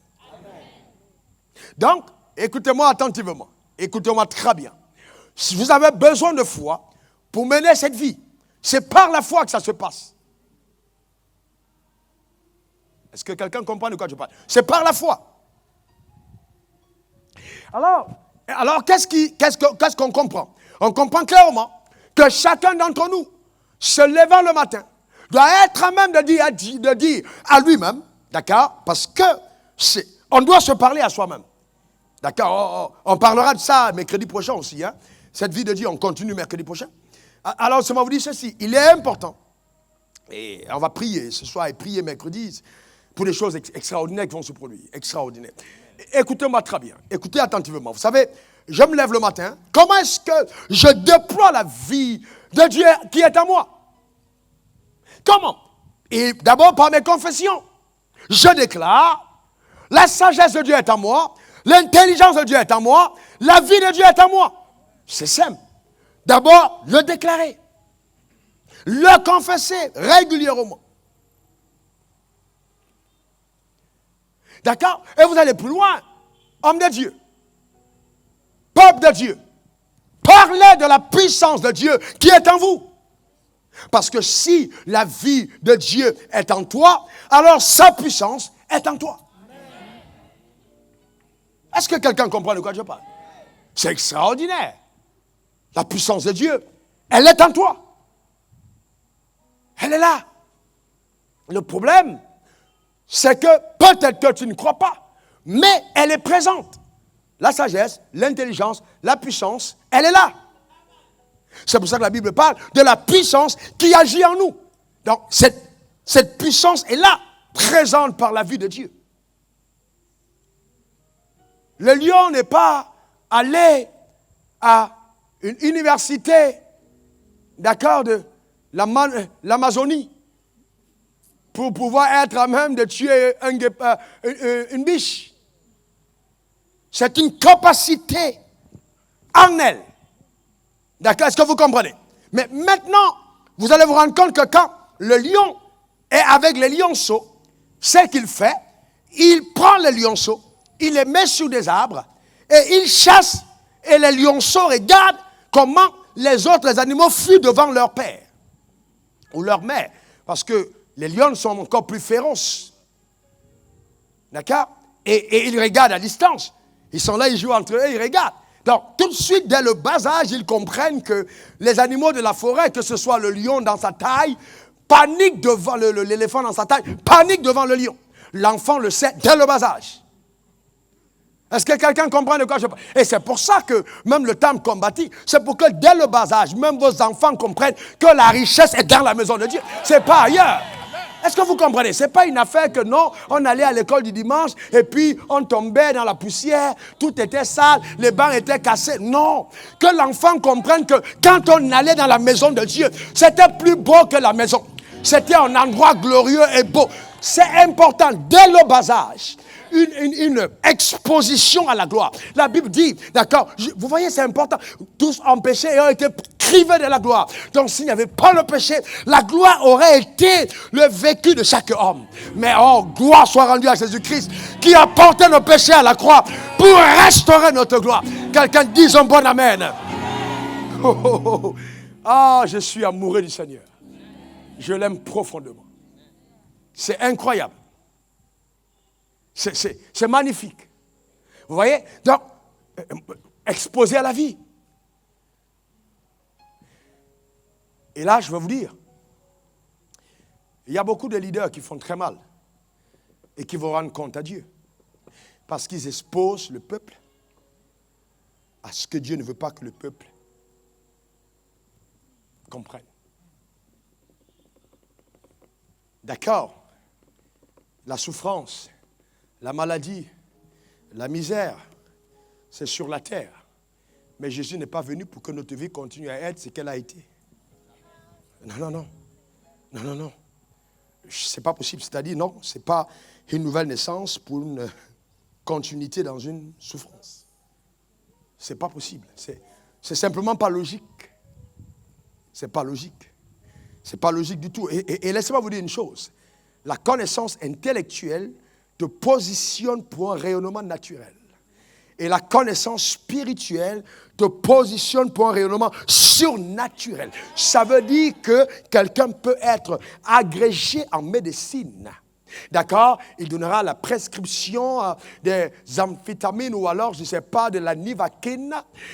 Donc, écoutez-moi attentivement. Écoutez-moi très bien. Si vous avez besoin de foi pour mener cette vie, c'est par la foi que ça se passe. Est-ce que quelqu'un comprend de quoi je parle? C'est par la foi. Alors qu'est-ce qu'on comprend? On comprend clairement que chacun d'entre nous, se levant le matin, doit être à même de dire à lui-même, d'accord? Parce que on doit se parler à soi-même. D'accord? On parlera de ça mercredi prochain aussi. Hein? Cette vie de Dieu, on continue mercredi prochain. Alors, seulement vous dire ceci, il est important, et on va prier ce soir et prier mercredi pour des choses extraordinaires qui vont se produire. Extraordinaires. Écoutez-moi très bien, écoutez attentivement. Vous savez, je me lève le matin, comment est-ce que je déploie la vie de Dieu qui est en moi? Comment? Et d'abord par mes confessions. Je déclare, la sagesse de Dieu est en moi, l'intelligence de Dieu est en moi, la vie de Dieu est en moi. C'est simple. D'abord, le déclarer. Le confesser régulièrement. D'accord? Et vous allez plus loin. Homme de Dieu. Peuple de Dieu. Parlez de la puissance de Dieu qui est en vous. Parce que si la vie de Dieu est en toi, alors sa puissance est en toi. Est-ce que quelqu'un comprend de quoi je parle? C'est extraordinaire. La puissance de Dieu, elle est en toi. Elle est là. Le problème, c'est que peut-être que tu ne crois pas, mais elle est présente. La sagesse, l'intelligence, la puissance, elle est là. C'est pour ça que la Bible parle de la puissance qui agit en nous. Donc, cette puissance est là, présente par la vie de Dieu. Le lion n'est pas allé à une université, d'accord, de l'Amazonie, pour pouvoir être à même de tuer une biche. C'est une capacité en elle. D'accord? Est-ce que vous comprenez? Mais maintenant, vous allez vous rendre compte que quand le lion est avec les lionceaux, ce qu'il fait, il prend les lionceaux, il les met sur des arbres et il chasse. Et les lionceaux regardent comment les autres animaux fuient devant leur père ou leur mère. Parce que les lions sont encore plus féroces. D'accord? Et ils regardent à distance. Ils sont là, ils jouent entre eux, ils regardent. Donc, tout de suite, dès le bas âge, ils comprennent que les animaux de la forêt, que ce soit le lion dans sa taille, paniquent devant l'éléphant dans sa taille, paniquent devant le lion. L'enfant le sait dès le bas âge. Est-ce que quelqu'un comprend de quoi je parle? Et c'est pour ça que même le temple combattit, c'est pour que dès le bas âge, même vos enfants comprennent que la richesse est dans la maison de Dieu. C'est pas ailleurs. Est-ce que vous comprenez? Ce n'est pas une affaire que non, on allait à l'école du dimanche et puis on tombait dans la poussière, tout était sale, les bancs étaient cassés. Non, que l'enfant comprenne que quand on allait dans la maison de Dieu, c'était plus beau que la maison. C'était un endroit glorieux et beau. C'est important dès le bas âge. Une exposition à la gloire. La Bible dit, d'accord, vous voyez, c'est important. Tous ont péché et ont été privés de la gloire. Donc, s'il n'y avait pas le péché, la gloire aurait été le vécu de chaque homme. Mais oh, gloire soit rendue à Jésus-Christ qui a porté nos péchés à la croix pour restaurer notre gloire. Quelqu'un dise un bon amen. Oh, oh, oh. Ah, je suis amoureux du Seigneur. Je l'aime profondément. C'est incroyable. C'est magnifique. Vous voyez? Donc, exposé à la vie. Et là, je vais vous dire, il y a beaucoup de leaders qui font très mal. et qui vont rendre compte à Dieu. Parce qu'ils exposent le peuple à ce que Dieu ne veut pas que le peuple comprenne. D'accord, la souffrance, la maladie, la misère, c'est sur la terre. Mais Jésus n'est pas venu pour que notre vie continue à être ce qu'elle a été. Non, non, non. Non, non, non. C'est pas possible. C'est-à-dire, non, ce n'est pas une nouvelle naissance pour une continuité dans une souffrance. C'est pas possible. C'est simplement pas logique. C'est pas logique. C'est pas logique du tout. Et laissez-moi vous dire une chose. La connaissance intellectuelle te positionne pour un rayonnement naturel. Et la connaissance spirituelle te positionne pour un rayonnement surnaturel. Ça veut dire que quelqu'un peut être agrégé en médecine. D'accord? Il donnera la prescription des amphétamines ou alors, je ne sais pas, de la nivaquine.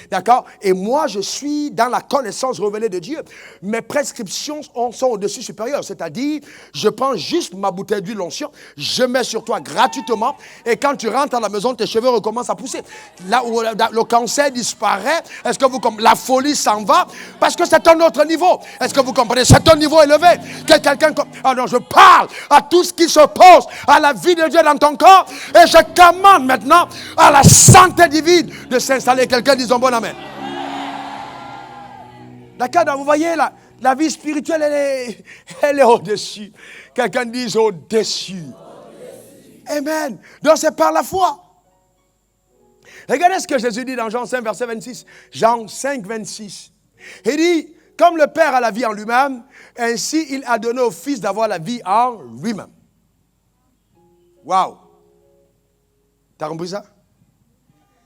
D'accord? Et moi, je suis dans la connaissance révélée de Dieu. Mes prescriptions sont au-dessus supérieur. C'est-à-dire, je prends juste ma bouteille d'huile onction, je mets sur toi gratuitement et quand tu rentres à la maison, tes cheveux recommencent à pousser. Là où le cancer disparaît, est-ce que vous comprenez? La folie s'en va parce que c'est un autre niveau. Est-ce que vous comprenez? C'est un niveau élevé. Que quelqu'un... Ah non, je parle à tout ce qui se pose à la vie de Dieu dans ton corps et je commande maintenant à la santé divine de s'installer. Quelqu'un dit un bon amen. D'accord, donc vous voyez la vie spirituelle elle est au-dessus. Quelqu'un dit au-dessus. Amen. Donc c'est par la foi. Regardez ce que Jésus dit dans Jean 5 verset 26. Jean 5 26. Il dit, comme le Père a la vie en lui-même, ainsi il a donné au Fils d'avoir la vie en lui-même. Waouh! T'as compris ça?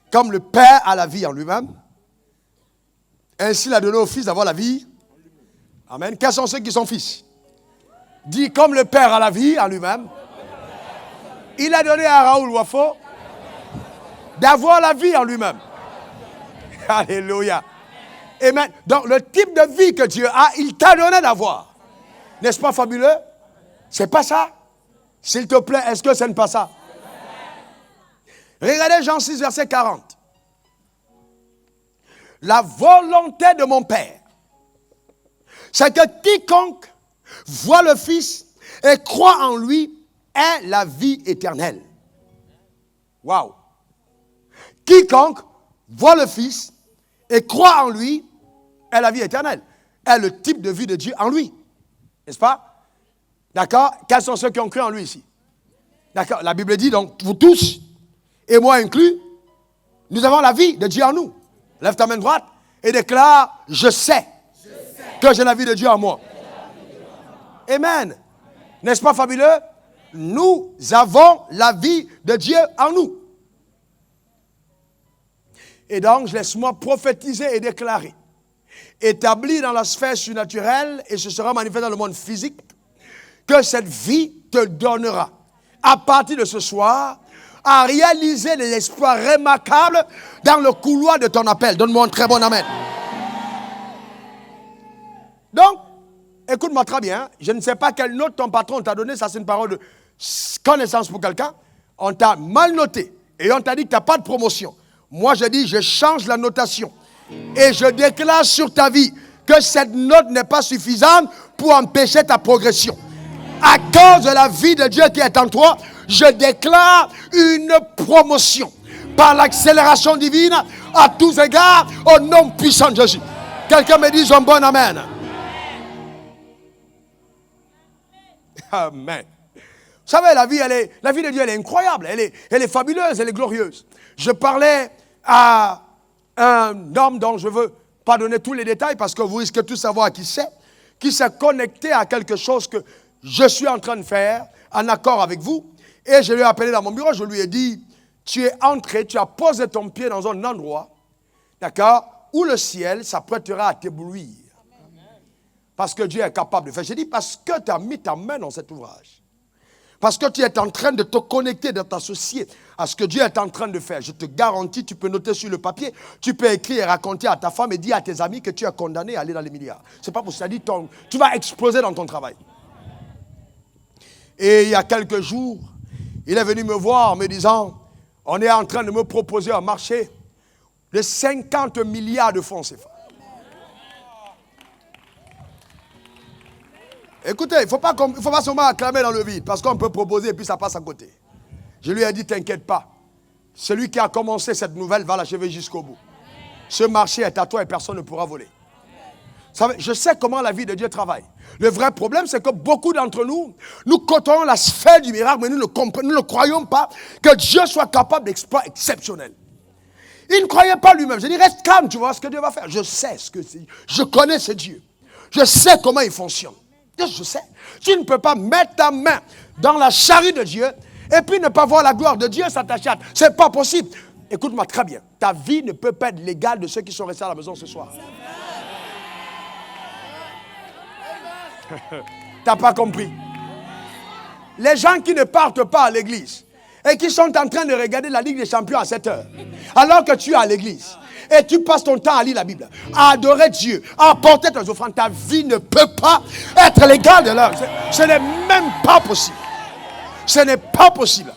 Comme le Père a la vie en lui-même, ainsi il a donné au Fils d'avoir la vie. Amen. Quels sont ceux qui sont fils? Dit comme le Père a la vie en lui-même, il a donné à Raoul Wafo d'avoir la vie en lui-même. Alléluia. Amen. Donc le type de vie que Dieu a, il t'a donné d'avoir. N'est-ce pas fabuleux? C'est pas ça? S'il te plaît, est-ce que ce n'est pas ça? Regardez Jean 6, verset 40. La volonté de mon Père, c'est que quiconque voit le Fils et croit en lui ait la vie éternelle. Waouh! Quiconque voit le Fils et croit en lui ait la vie éternelle. Est le type de vie de Dieu en lui. N'est-ce pas? D'accord? Quels sont ceux qui ont cru en lui ici? D'accord? La Bible dit donc, vous tous, et moi inclus, nous avons la vie de Dieu en nous. Lève ta main droite et déclare, je sais que j'ai la vie de Dieu en moi. Amen. N'est-ce pas fabuleux? Nous avons la vie de Dieu en nous. Et donc, laisse-moi prophétiser et déclarer, établi dans la sphère surnaturelle, et ce sera manifesté dans le monde physique, que cette vie te donnera, à partir de ce soir, à réaliser des exploits remarquables dans le couloir de ton appel. Donne-moi un très bon amen. Donc, écoute-moi très bien, je ne sais pas quelle note ton patron t'a donné, ça c'est une parole de connaissance pour quelqu'un. On t'a mal noté et on t'a dit que tu n'as pas de promotion. Moi, je dis, je change la notation et je déclare sur ta vie que cette note n'est pas suffisante pour empêcher ta progression. À cause de la vie de Dieu qui est en toi, je déclare une promotion par l'accélération divine à tous égards au nom puissant de Jésus. Quelqu'un me dit un bon amen. Amen. Vous savez, la vie de Dieu, elle est incroyable, elle est fabuleuse, elle est glorieuse. Je parlais à un homme dont je ne veux pas donner tous les détails parce que vous risquez de tout savoir qui s'est connecté à quelque chose que je suis en train de faire en accord avec vous. Et je lui ai appelé dans mon bureau, je lui ai dit, tu es entré, tu as posé ton pied dans un endroit, d'accord, où le ciel s'apprêtera à t'éblouir. Parce que Dieu est capable de faire. J'ai dit, parce que tu as mis ta main dans cet ouvrage. Parce que tu es en train de te connecter, de t'associer à ce que Dieu est en train de faire. Je te garantis, tu peux noter sur le papier, tu peux écrire et raconter à ta femme et dire à tes amis que tu es condamné à aller dans les milliards. C'est pas possible. Ça dit, tu vas exploser dans ton travail. Et il y a quelques jours, Il est venu me voir en me disant, on est en train de me proposer un marché de 50 milliards de francs CFA. Écoutez, il ne faut pas seulement acclamer dans le vide, parce qu'on peut proposer et puis ça passe à côté. Je lui ai dit, t'inquiète pas. Celui qui a commencé cette nouvelle va l'achever jusqu'au bout. Ce marché est à toi et personne ne pourra voler. Je sais comment la vie de Dieu travaille. Le vrai problème, c'est que beaucoup d'entre nous, nous côtoyons la sphère du miracle, mais nous ne croyons pas que Dieu soit capable d'exploits exceptionnels. Il ne croyait pas lui-même. Je dis, reste calme, tu vois ce que Dieu va faire. Je sais ce que c'est. Je connais ce Dieu. Je sais comment il fonctionne. Je sais. Tu ne peux pas mettre ta main dans la charrue de Dieu et puis ne pas voir la gloire de Dieu, ça t'achète. C'est pas possible. Écoute-moi très bien. Ta vie ne peut pas être l'égale de ceux qui sont restés à la maison ce soir. T'as pas compris. Les gens qui ne partent pas à l'église et qui sont en train de regarder la Ligue des Champions à 7 heures, alors que tu es à l'église et tu passes ton temps à lire la Bible, à adorer Dieu, à apporter tes offrandes, ta vie ne peut pas être l'égale de leur. Ce n'est même pas possible. Ce n'est pas possible.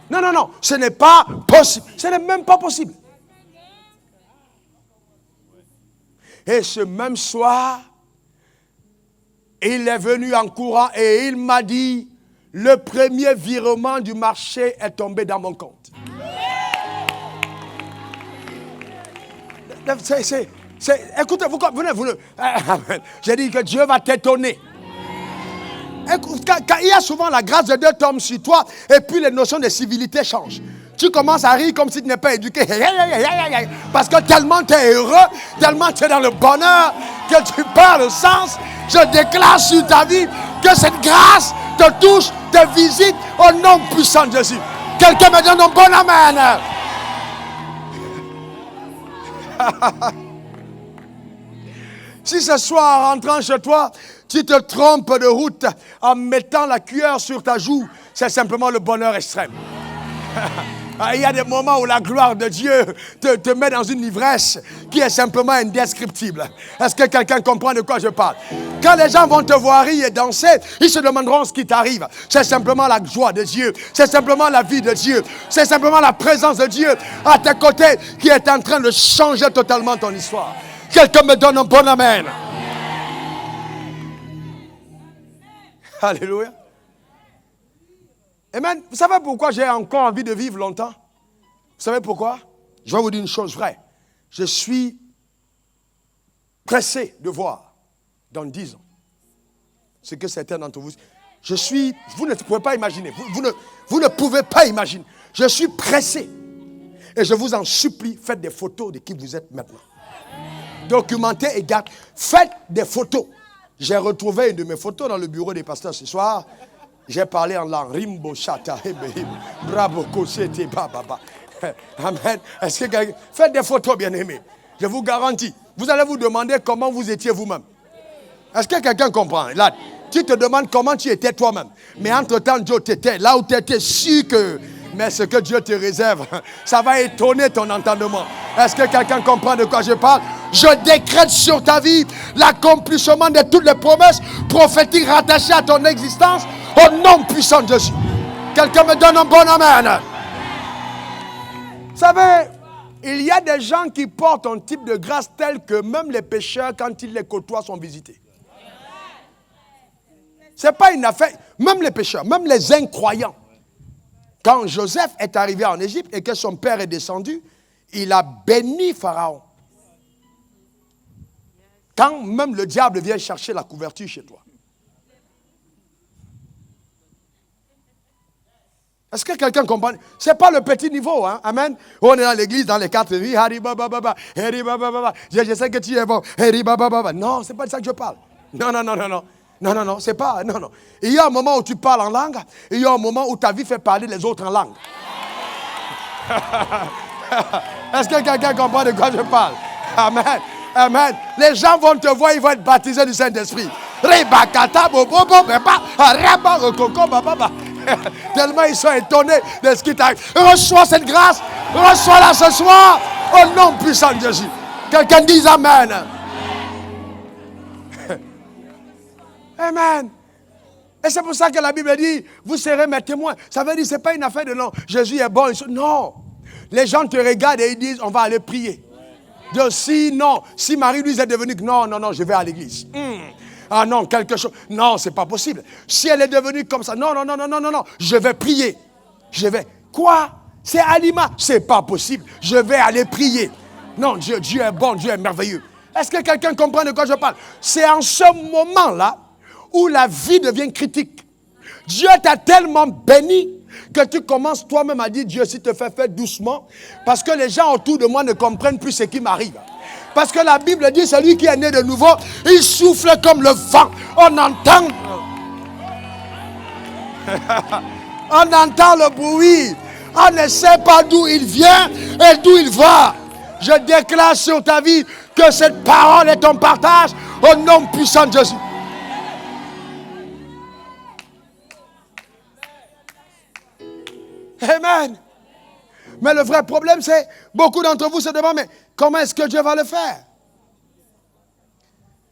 Non, non, non, ce n'est pas possible. Ce n'est même pas possible. Et ce même soir, il est venu en courant et il m'a dit, le premier virement du marché est tombé dans mon compte. Écoutez, j'ai dit que Dieu va t'étonner. Il y a souvent la grâce de Dieu tombe sur toi et puis les notions de civilité changent. Tu commences à rire comme si tu n'es pas éduqué. Parce que tellement tu es heureux, tellement tu es dans le bonheur, que tu perds le sens. Je déclare sur ta vie que cette grâce te touche, te visite au nom puissant de Jésus. Quelqu'un me donne un bon amen. Si ce soir, en rentrant chez toi, tu te trompes de route en mettant la cuillère sur ta joue, c'est simplement le bonheur extrême. Il y a des moments où la gloire de Dieu te met dans une ivresse qui est simplement indescriptible. Est-ce que quelqu'un comprend de quoi je parle? Quand les gens vont te voir rire et danser, ils se demanderont ce qui t'arrive. C'est simplement la joie de Dieu. C'est simplement la vie de Dieu. C'est simplement la présence de Dieu à tes côtés qui est en train de changer totalement ton histoire. Quelqu'un me donne un bon amen. Alléluia. Amen. Vous savez pourquoi j'ai encore envie de vivre longtemps? Vous savez pourquoi? Je vais vous dire une chose vraie. Je suis pressé de voir dans 10 ans ce que certains d'entre vous... Vous ne pouvez pas imaginer. Vous ne pouvez pas imaginer. Je suis pressé. Et je vous en supplie, faites des photos de qui vous êtes maintenant. Documentez et gardez. Faites des photos. J'ai retrouvé une de mes photos dans le bureau des pasteurs ce soir. J'ai parlé en langue. Rimbo chata hebehim. Bravo kosete bababa. Amen. Est-ce que faites des photos, bien-aimés. Je vous garantis. Vous allez vous demander comment vous étiez vous-même. Est-ce que quelqu'un comprend? Là, tu te demandes comment tu étais toi-même. Mais entre-temps, Dieu t'était là où tu étais sûr que... Mais ce que Dieu te réserve, ça va étonner ton entendement. Est-ce que quelqu'un comprend de quoi je parle? Je décrète sur ta vie l'accomplissement de toutes les promesses prophétiques rattachées à ton existence au nom puissant de Jésus. Quelqu'un me donne un bon amen. Vous savez, il y a des gens qui portent un type de grâce tel que même les pécheurs, quand ils les côtoient, sont visités. Ce n'est pas une affaire. Même les pécheurs, même les incroyants. Quand Joseph est arrivé en Égypte et que son père est descendu, il a béni Pharaon. Quand même le diable vient chercher la couverture chez toi. Est-ce que quelqu'un comprend? Ce n'est pas le petit niveau, hein? Amen. On est dans l'église, dans les 4 vies. Je sais que tu es bon. Non, ce n'est pas de ça que je parle. Non, non, non, non, non. Non, non, non, c'est pas... Non, non. Il y a un moment où tu parles en langue, et il y a un moment où ta vie fait parler les autres en langue. Est-ce que quelqu'un comprend de quoi je parle? Amen. Amen. Les gens vont te voir, ils vont être baptisés du Saint-Esprit. Tellement ils sont étonnés de ce qui t'arrive. Reçois cette grâce. Reçois-la ce soir au nom puissant de Jésus. Quelqu'un dise Amen. Amen. Et c'est pour ça que la Bible dit, vous serez mes témoins. Ça veut dire, ce n'est pas une affaire de non, Jésus est bon. Non. Les gens te regardent et ils disent, on va aller prier. De si, non. Si Marie-Louise est devenue, non, je vais à l'église. Ah non, quelque chose. Non, c'est pas possible. Si elle est devenue comme ça, non, je vais prier. Je vais. Quoi? C'est Alima. C'est pas possible. Je vais aller prier. Non, Dieu est bon, Dieu est merveilleux. Est-ce que quelqu'un comprend de quoi je parle? C'est en ce moment-là où la vie devient critique. Dieu t'a tellement béni que tu commences toi-même à dire, Dieu, s'il te fait faire doucement, parce que les gens autour de moi ne comprennent plus ce qui m'arrive. Parce que la Bible dit, celui qui est né de nouveau, il souffle comme le vent. On entend le bruit. On ne sait pas d'où il vient et d'où il va. Je déclare sur ta vie que cette parole est ton partage au nom puissant de Jésus. Amen. Mais le vrai problème, c'est beaucoup d'entre vous se demandent, mais comment est-ce que Dieu va le faire?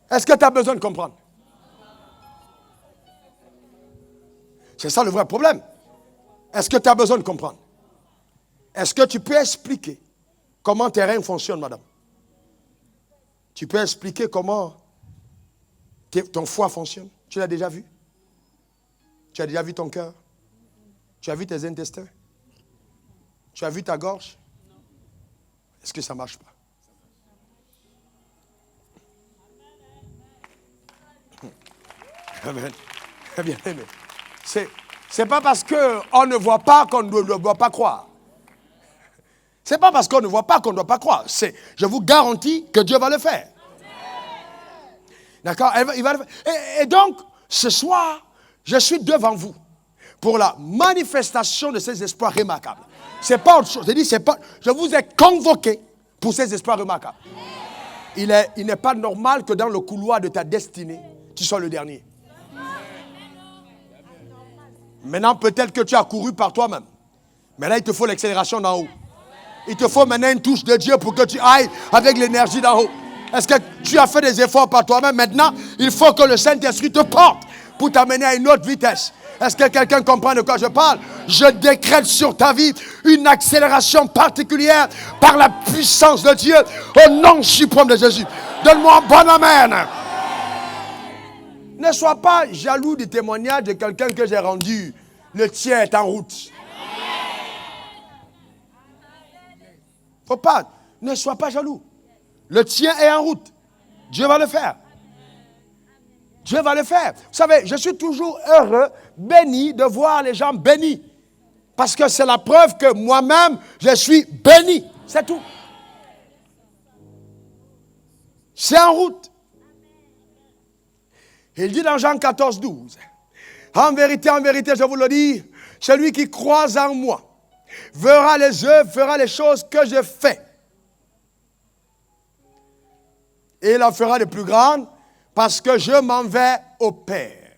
Est-ce que tu as besoin de comprendre? C'est ça le vrai problème. Est-ce que tu as besoin de comprendre? Est-ce que tu peux expliquer comment tes reins fonctionnent, madame? Tu peux expliquer comment ton foie fonctionne? Tu l'as déjà vu? Tu as déjà vu ton cœur? Tu as vu tes intestins? Tu as vu ta gorge? Est-ce que ça ne marche pas? Amen. Bien aimé. C'est pas parce qu'on ne voit pas qu'on ne doit pas croire. C'est pas parce qu'on ne voit pas qu'on ne doit pas croire. Je vous garantis que Dieu va le faire. D'accord? Il va le faire. Et donc, ce soir, je suis devant vous pour la manifestation de ces espoirs remarquables. C'est pas autre chose. Je vous ai convoqué pour ces espoirs remarquables. Il n'est pas normal que dans le couloir de ta destinée, tu sois le dernier. Maintenant, peut-être que tu as couru par toi-même. Mais là, il te faut l'accélération d'en haut. Il te faut maintenant une touche de Dieu pour que tu ailles avec l'énergie d'en haut. Est-ce que tu as fait des efforts par toi-même? Maintenant, il faut que le Saint-Esprit te porte pour t'amener à une autre vitesse. Est-ce que quelqu'un comprend de quoi je parle? Je décrète sur ta vie une accélération particulière par la puissance de Dieu au nom suprême de Jésus. Donne-moi un bon amen. Ne sois pas jaloux du témoignage de quelqu'un que j'ai rendu. Le tien est en route. Faut pas. Ne sois pas jaloux. Le tien est en route. Dieu va le faire. Dieu va le faire. Vous savez, je suis toujours heureux, béni de voir les gens bénis. Parce que c'est la preuve que moi-même, je suis béni. C'est tout. C'est en route. Il dit dans Jean 14, 12, en vérité, je vous le dis, celui qui croit en moi verra les œuvres, fera les choses que je fais. Et il en fera de plus grandes parce que je m'en vais au Père.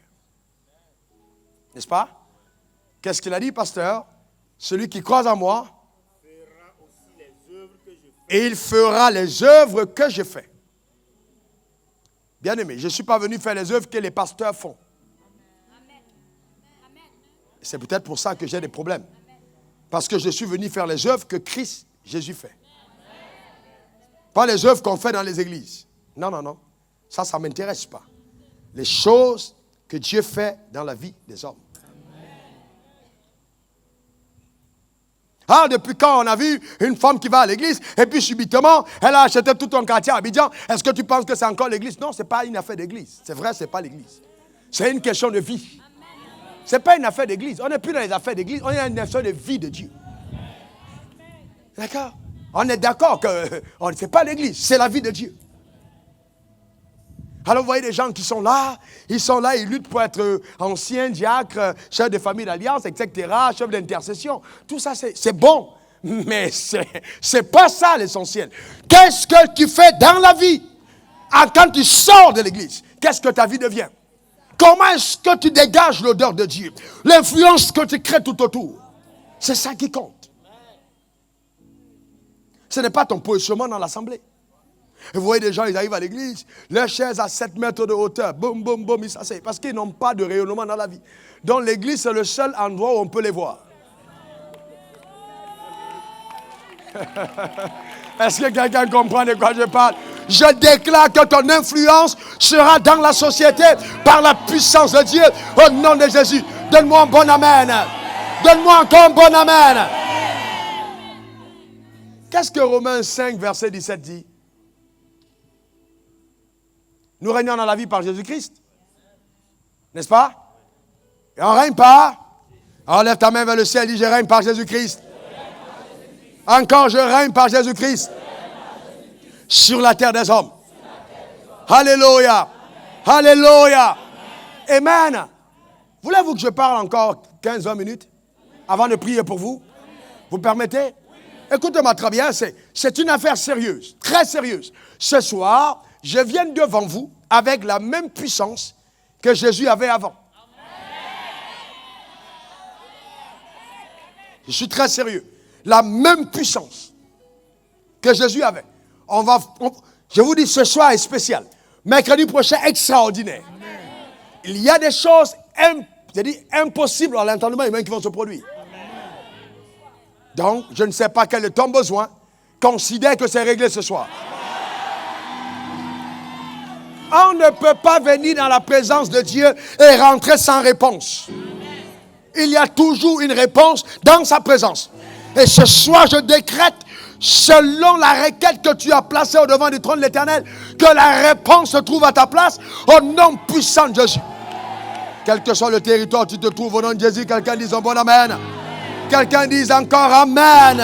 N'est-ce pas? Qu'est-ce qu'il a dit, pasteur? Celui qui croit en moi, et il fera les œuvres que je fais. Bien aimé, je ne suis pas venu faire les œuvres que les pasteurs font. C'est peut-être pour ça que j'ai des problèmes. Parce que je suis venu faire les œuvres que Christ, Jésus fait. Pas les œuvres qu'on fait dans les églises. Non. Ça ne m'intéresse pas. Les choses que Dieu fait dans la vie des hommes. Ah, depuis quand on a vu une femme qui va à l'église et puis subitement, elle a acheté tout un quartier à Abidjan. Est-ce que tu penses que c'est encore l'église? Non, ce n'est pas une affaire d'église. C'est vrai, ce n'est pas l'église. C'est une question de vie. Ce n'est pas une affaire d'église. On n'est plus dans les affaires d'église. On est dans une affaire de vie de Dieu. D'accord? On est d'accord que ce n'est pas l'église, c'est la vie de Dieu. Alors vous voyez des gens qui sont là, ils luttent pour être anciens, diacres, chefs de famille d'alliance, etc., chefs d'intercession. Tout ça, c'est bon, mais c'est pas ça l'essentiel. Qu'est-ce que tu fais dans la vie? Quand tu sors de l'église, qu'est-ce que ta vie devient? Comment est-ce que tu dégages l'odeur de Dieu? L'influence que tu crées tout autour. C'est ça qui compte. Ce n'est pas ton positionnement dans l'assemblée. Et vous voyez des gens, ils arrivent à l'église, leurs chaises à 7 mètres de hauteur, boum, boum, boum, ils s'asseyent. Parce qu'ils n'ont pas de rayonnement dans la vie. Donc l'église, c'est le seul endroit où on peut les voir. Est-ce que quelqu'un comprend de quoi je parle? Je déclare que ton influence sera dans la société par la puissance de Dieu. Au nom de Jésus, donne-moi un bon amen. Donne-moi encore un bon amen. Qu'est-ce que Romains 5, verset 17 dit? Nous régnons dans la vie par Jésus-Christ. N'est-ce pas? Et on règne par? Enlève ta main vers le ciel et dis, je règne par Jésus-Christ. Encore, je règne par Jésus-Christ. Sur la terre des hommes. Alléluia. Alléluia. Amen. Voulez-vous que je parle encore 15-20 minutes avant de prier pour vous? Vous permettez? Écoutez-moi très bien, c'est une affaire sérieuse, très sérieuse. Ce soir, je viens devant vous avec la même puissance que Jésus avait avant. Je suis très sérieux. La même puissance que Jésus avait. Je vous dis, ce soir est spécial. Mercredi prochain, extraordinaire. Amen. Il y a des choses impossibles à l'entendement humain qui vont se produire. Amen. Donc, je ne sais pas quel est ton besoin. Considère que c'est réglé ce soir. On ne peut pas venir dans la présence de Dieu et rentrer sans réponse. Il y a toujours une réponse dans sa présence. Et ce soir, je décrète, selon la requête que tu as placée au devant du trône de l'Éternel, que la réponse se trouve à ta place, au nom puissant de Jésus. Quel que soit le territoire où tu te trouves, au nom de Jésus, quelqu'un dise un bon amen. Quelqu'un dise encore amen.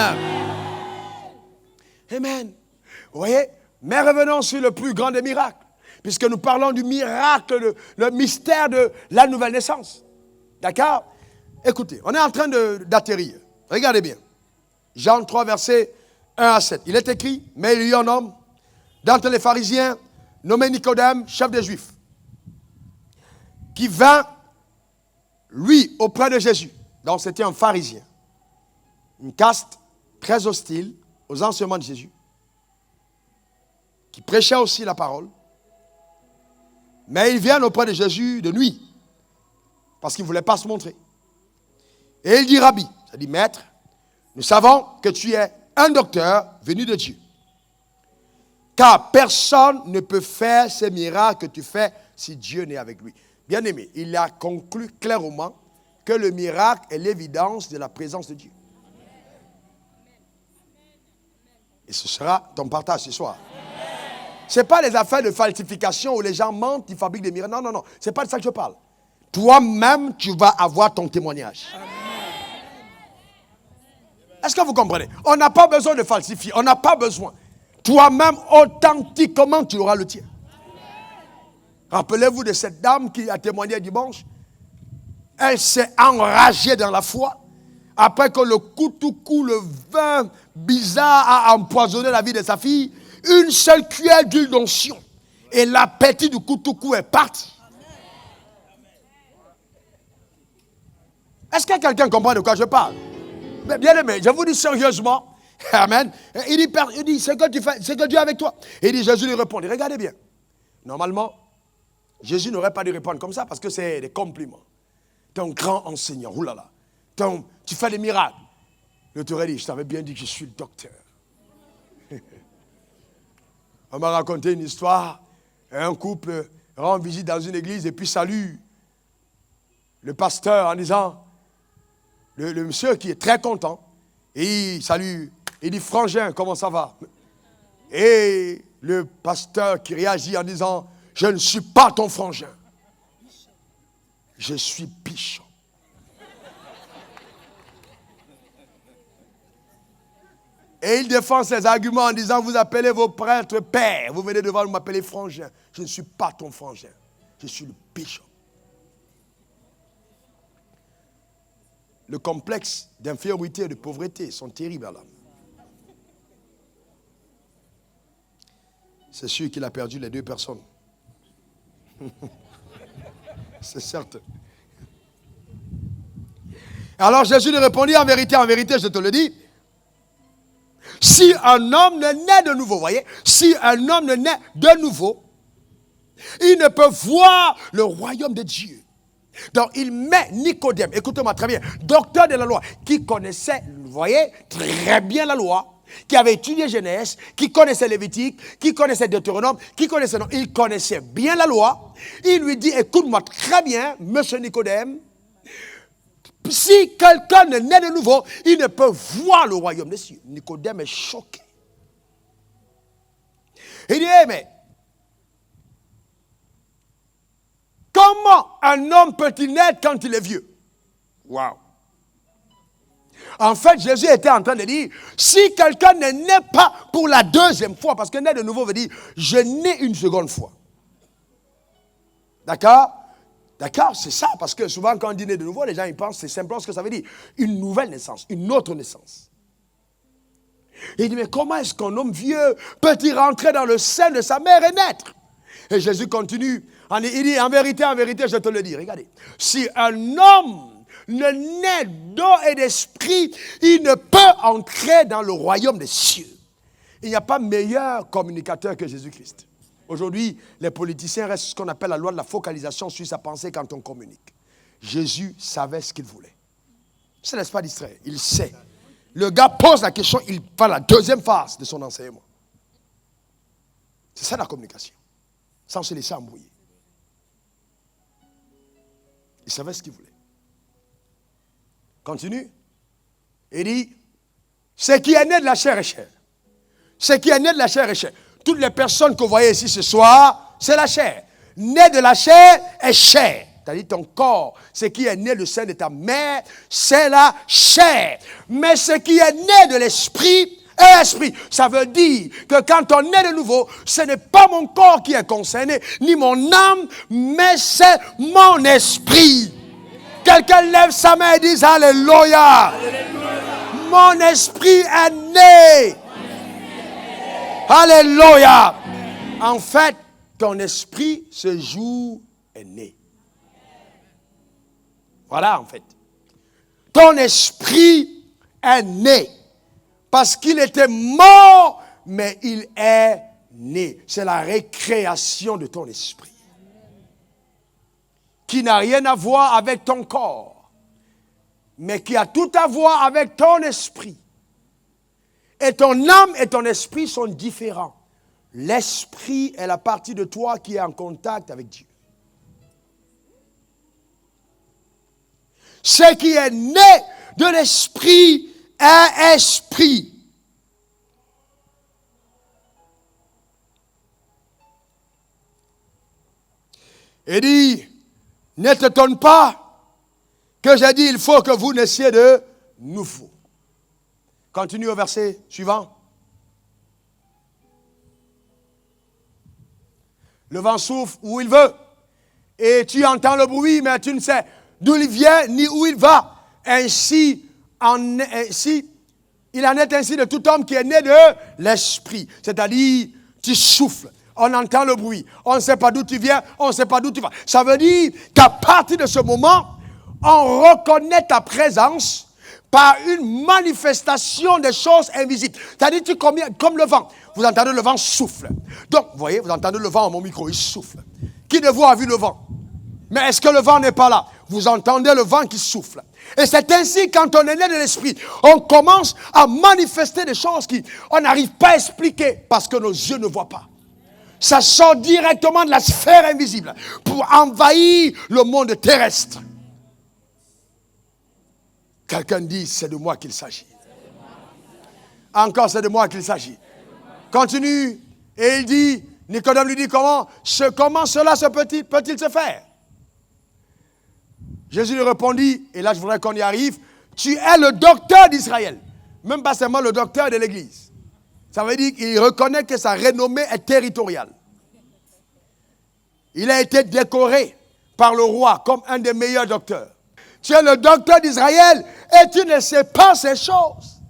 Amen. Vous voyez, mais revenons sur le plus grand des miracles, puisque nous parlons du miracle, le mystère de la nouvelle naissance. D'accord? Écoutez, on est en train d'atterrir. Regardez bien. Jean 3, versets 1 à 7. Il est écrit, mais il y a un homme d'entre les pharisiens, nommé Nicodème, chef des Juifs, qui vint, lui, auprès de Jésus. Donc c'était un pharisien. Une caste très hostile aux enseignements de Jésus, qui prêchait aussi la parole. Mais il vient auprès de Jésus de nuit, parce qu'il ne voulait pas se montrer. Et il dit, Rabbi, ça dit maître, nous savons que tu es un docteur venu de Dieu. Car personne ne peut faire ces miracles que tu fais si Dieu n'est avec lui. Bien aimé, il a conclu clairement que le miracle est l'évidence de la présence de Dieu. Et ce sera ton partage ce soir. Ce n'est pas les affaires de falsification où les gens mentent, ils fabriquent des miracles. Non, non, non. Ce n'est pas de ça que je parle. Toi-même, tu vas avoir ton témoignage. Est-ce que vous comprenez? On n'a pas besoin de falsifier. On n'a pas besoin. Toi-même, authentiquement, tu auras le tien. Rappelez-vous de cette dame qui a témoigné dimanche. Elle s'est enragée dans la foi. Après que le koutoukou, le vin bizarre a empoisonné la vie de sa fille, une seule cuillère d'huile d'onction. Et l'appétit du koutoukou est parti. Est-ce que quelqu'un comprend de quoi je parle? Bien aimé, je vous dis sérieusement, amen. Il dit, c'est que tu fais, c'est que Dieu est avec toi. Et il dit, Jésus lui répond, regardez bien. Normalement, Jésus n'aurait pas dû répondre comme ça parce que c'est des compliments. Tu es un grand enseignant, oulala. Tu fais des miracles. Je t'aurais dit, je t'avais bien dit que je suis le docteur. On m'a raconté une histoire. Un couple rend visite dans une église et puis salue le pasteur en disant, le monsieur qui est très content, et il salue, il dit, frangin, comment ça va? Et le pasteur qui réagit en disant, je ne suis pas ton frangin. Je suis Bishop. Et il défend ses arguments en disant, vous appelez vos prêtres pères, vous venez devant m'appeler frangin. Je ne suis pas ton frangin, je suis le Bishop. Le complexe d'infériorité et de pauvreté sont terribles à l'âme. C'est sûr qu'il a perdu les deux personnes. C'est certain. Alors Jésus lui répondit, en vérité, je te le dis, si un homme ne naît de nouveau, voyez, si un homme ne naît de nouveau, il ne peut voir le royaume de Dieu. Donc, il met Nicodème, écoutez-moi très bien, docteur de la loi, qui connaissait, vous voyez, très bien la loi, qui avait étudié Genèse, qui connaissait Lévitique, qui connaissait Deutéronome, qui connaissait, non, il connaissait bien la loi. Il lui dit, écoute-moi très bien, monsieur Nicodème, si quelqu'un ne naît de nouveau, il ne peut voir le royaume des cieux. Nicodème est choqué. Il dit, mais comment un homme peut-il naître quand il est vieux? Waouh! En fait, Jésus était en train de dire, si quelqu'un ne naît pas pour la deuxième fois, parce que naître de nouveau veut dire, je nais une seconde fois. D'accord? D'accord, c'est ça, parce que souvent quand on dit naître de nouveau, les gens ils pensent, c'est simplement ce que ça veut dire, une nouvelle naissance, une autre naissance. Et il dit, mais comment est-ce qu'un homme vieux peut-il rentrer dans le sein de sa mère et naître? Et Jésus continue, il dit, en vérité, je te le dis, regardez, si un homme ne naît d'eau et d'esprit, il ne peut entrer dans le royaume des cieux. Il n'y a pas meilleur communicateur que Jésus-Christ. Aujourd'hui, les politiciens restent ce qu'on appelle la loi de la focalisation sur sa pensée quand on communique. Jésus savait ce qu'il voulait. Ça ne laisse pas distraire, il sait. Le gars pose la question, il va à la deuxième phase de son enseignement. C'est ça la communication, sans se laisser embrouiller. Il savait ce qu'il voulait. Continue. Il dit, ce qui est né de la chair est chair. Ce qui est né de la chair est chair. Toutes les personnes que vous voyez ici ce soir, c'est la chair. Né de la chair est chair. C'est-à-dire ton corps, ce qui est né du sein de ta mère, c'est la chair. Mais ce qui est né de l'esprit est l'esprit. Ça veut dire que quand on est de nouveau, ce n'est pas mon corps qui est concerné, ni mon âme, mais c'est mon esprit. Quelqu'un lève sa main et dit Alléluia. Mon esprit est né. Alléluia. En fait, ton esprit, ce jour, est né. Voilà, en fait. Ton esprit est né. Parce qu'il était mort, mais il est né. C'est la récréation de ton esprit. Qui n'a rien à voir avec ton corps, mais qui a tout à voir avec ton esprit. Et ton âme et ton esprit sont différents. L'esprit est la partie de toi qui est en contact avec Dieu. Ce qui est né de l'esprit est esprit. Et dit, ne t'étonne pas que j'ai dit, il faut que vous naissiez de nouveau. Continue au verset suivant. Le vent souffle où il veut. Et tu entends le bruit, mais tu ne sais d'où il vient ni où il va. Ainsi, il en est ainsi de tout homme qui est né de l'esprit. C'est-à-dire, tu souffles. On entend le bruit. On ne sait pas d'où tu viens, on ne sait pas d'où tu vas. Ça veut dire qu'à partir de ce moment, on reconnaît ta présence par une manifestation des choses invisibles. C'est-à-dire, comme le vent. Vous entendez le vent souffle. Donc, vous voyez, vous entendez le vent à mon micro, il souffle. Qui de vous a vu le vent? Mais est-ce que le vent n'est pas là? Vous entendez le vent qui souffle. Et c'est ainsi, quand on est né de l'esprit, on commence à manifester des choses qu'on n'arrive pas à expliquer parce que nos yeux ne voient pas. Ça sort directement de la sphère invisible pour envahir le monde terrestre. Quelqu'un dit, c'est de moi qu'il s'agit. Encore, c'est de moi qu'il s'agit. Continue. Et il dit, Nicodème lui dit, comment cela peut-il se faire? Jésus lui répondit, et là je voudrais qu'on y arrive, tu es le docteur d'Israël. Même pas seulement le docteur de l'Église. Ça veut dire qu'il reconnaît que sa renommée est territoriale. Il a été décoré par le roi comme un des meilleurs docteurs. Tu es le docteur d'Israël et tu ne sais pas ces choses.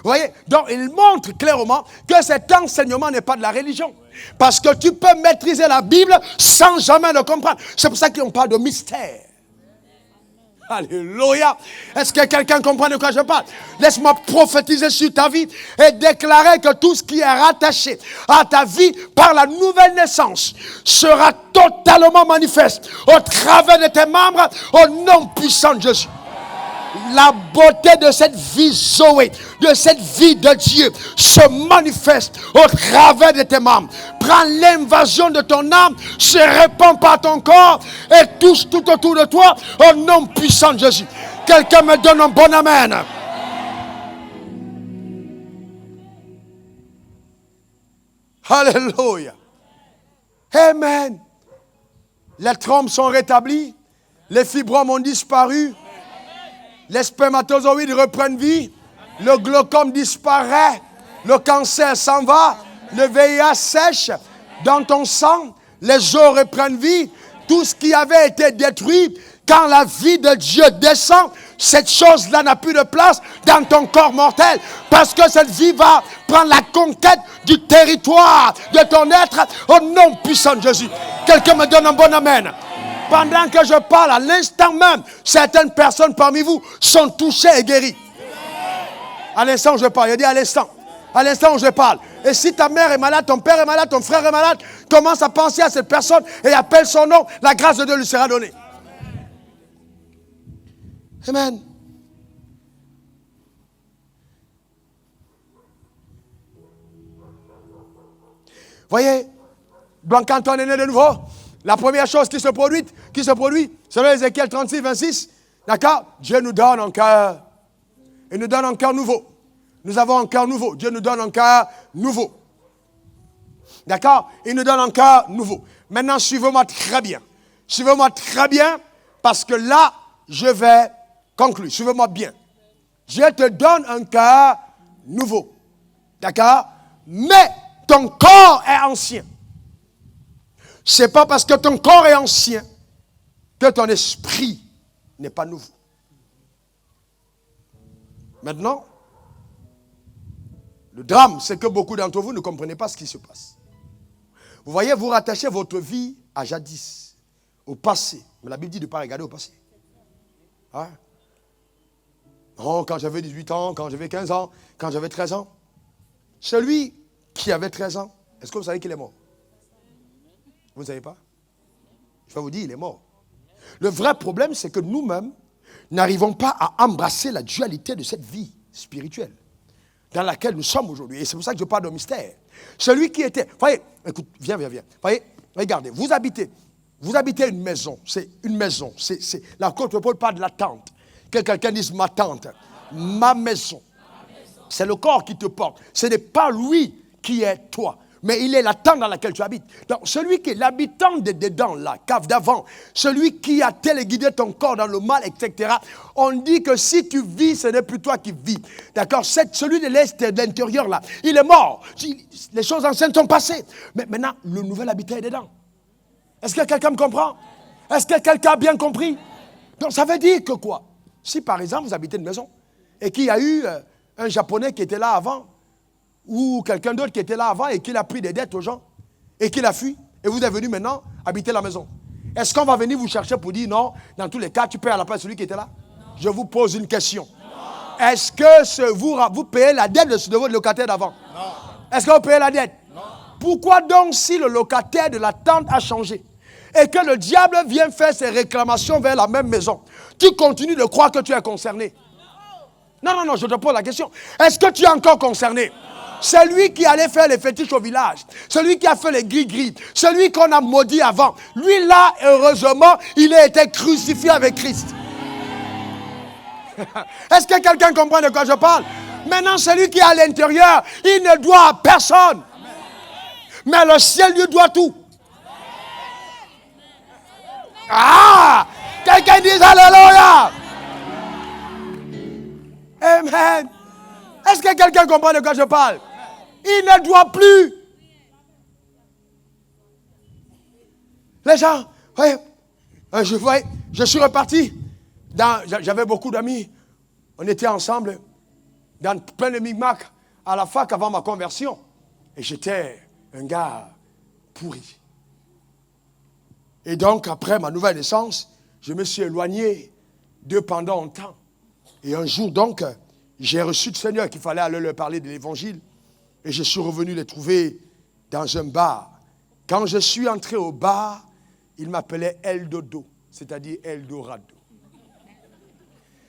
Vous voyez? Donc il montre clairement que cet enseignement n'est pas de la religion. Parce que tu peux maîtriser la Bible sans jamais le comprendre. C'est pour ça qu'on parle de mystère. Alléluia. Est-ce que quelqu'un comprend de quoi je parle? Laisse-moi prophétiser sur ta vie et déclarer que tout ce qui est rattaché à ta vie par la nouvelle naissance sera totalement manifeste au travers de tes membres au nom puissant de Jésus. La beauté de cette vie Zoé, de cette vie de Dieu se manifeste au travers de tes membres. Prends l'invasion de ton âme, se répand par ton corps et touche tout autour de toi au nom puissant de Jésus. Quelqu'un me donne un bon amen. Alléluia. Amen. Les trompes sont rétablies, les fibromes ont disparu. Les spermatozoïdes reprennent vie, le glaucome disparaît, le cancer s'en va, le VIH sèche dans ton sang, les os reprennent vie, tout ce qui avait été détruit, quand la vie de Dieu descend, cette chose-là n'a plus de place dans ton corps mortel, parce que cette vie va prendre la conquête du territoire de ton être au nom puissant de Jésus. Quelqu'un me donne un bon amen. Pendant que je parle, à l'instant même, certaines personnes parmi vous sont touchées et guéries. À l'instant où je parle, je dis à l'instant. À l'instant où je parle. Et si ta mère est malade, ton père est malade, ton frère est malade, commence à penser à cette personne et appelle son nom, la grâce de Dieu lui sera donnée. Amen. Voyez, donc quand on est né de nouveau, la première chose qui se produit, selon Ézéchiel 36, 26, d'accord? Dieu nous donne un cœur. Il nous donne un cœur nouveau. Nous avons un cœur nouveau. Dieu nous donne un cœur nouveau. D'accord? Il nous donne un cœur nouveau. Maintenant, suivez-moi très bien. Suivez-moi très bien, parce que là, je vais conclure. Suivez-moi bien. Dieu te donne un cœur nouveau. D'accord? Mais ton corps est ancien. Ce n'est pas parce que ton corps est ancien que ton esprit n'est pas nouveau. Maintenant, le drame, c'est que beaucoup d'entre vous ne comprenez pas ce qui se passe. Vous voyez, vous rattachez votre vie à jadis, au passé. Mais la Bible dit de ne pas regarder au passé. Hein? Non, quand j'avais 18 ans, quand j'avais 15 ans, quand j'avais 13 ans. Celui qui avait 13 ans, est-ce que vous savez qu'il est mort? Vous ne savez pas? Je vais vous dire, il est mort. Le vrai problème, c'est que nous-mêmes n'arrivons pas à embrasser la dualité de cette vie spirituelle dans laquelle nous sommes aujourd'hui. Et c'est pour ça que je parle de mystère. Celui qui était... Voyez, écoute, viens. Voyez, regardez, vous habitez une maison. C'est une maison. L'apôtre Paul parle de la tente. Que quelqu'un dise ma tente, ma maison. C'est le corps qui te porte. Ce n'est pas lui qui est toi. Mais il est la tente dans laquelle tu habites. Donc, celui qui est l'habitant des dedans, la cave d'avant, celui qui a téléguidé ton corps dans le mal, etc. On dit que si tu vis, ce n'est plus toi qui vis. D'accord? Celui de l'est et de l'intérieur, là, il est mort. Les choses anciennes sont passées. Mais maintenant, le nouvel habitat est dedans. Est-ce que quelqu'un me comprend? Est-ce que quelqu'un a bien compris? Donc, ça veut dire que quoi? Si, par exemple, vous habitez une maison et qu'il y a eu un Japonais qui était là avant, ou quelqu'un d'autre qui était là avant et qui a pris des dettes aux gens et qui a fui, et vous êtes venu maintenant habiter la maison. Est-ce qu'on va venir vous chercher pour dire non, dans tous les cas, tu payes à la place de celui qui était là? Non. Je vous pose une question. Est-ce que vous payez la dette de votre locataire d'avant? Non. Est-ce que vous payez la dette? Non. Pourquoi donc, si le locataire de la tente a changé et que le diable vient faire ses réclamations vers la même maison, tu continues de croire que tu es concerné? Non, je te pose la question. Est-ce que tu es encore concerné? Celui qui allait faire les fétiches au village, celui qui a fait les gris-gris, celui qu'on a maudit avant, lui là, heureusement, il a été crucifié avec Christ. Est-ce que quelqu'un comprend de quoi je parle? Maintenant, celui qui est à l'intérieur, il ne doit à personne. Mais le ciel lui doit tout. Ah! Quelqu'un dit Alléluia! Amen. Est-ce que quelqu'un comprend de quoi je parle? Il ne doit plus. Les gens, je suis reparti. J'avais beaucoup d'amis. On était ensemble dans plein de micmacs à la fac avant ma conversion. Et j'étais un gars pourri. Et donc, après ma nouvelle naissance, je me suis éloigné de pendant un temps. Et un jour donc, j'ai reçu le Seigneur qu'il fallait aller leur parler de l'Évangile. Et je suis revenu les trouver dans un bar. Quand je suis entré au bar, il m'appelait El Dodo, c'est-à-dire Eldorado.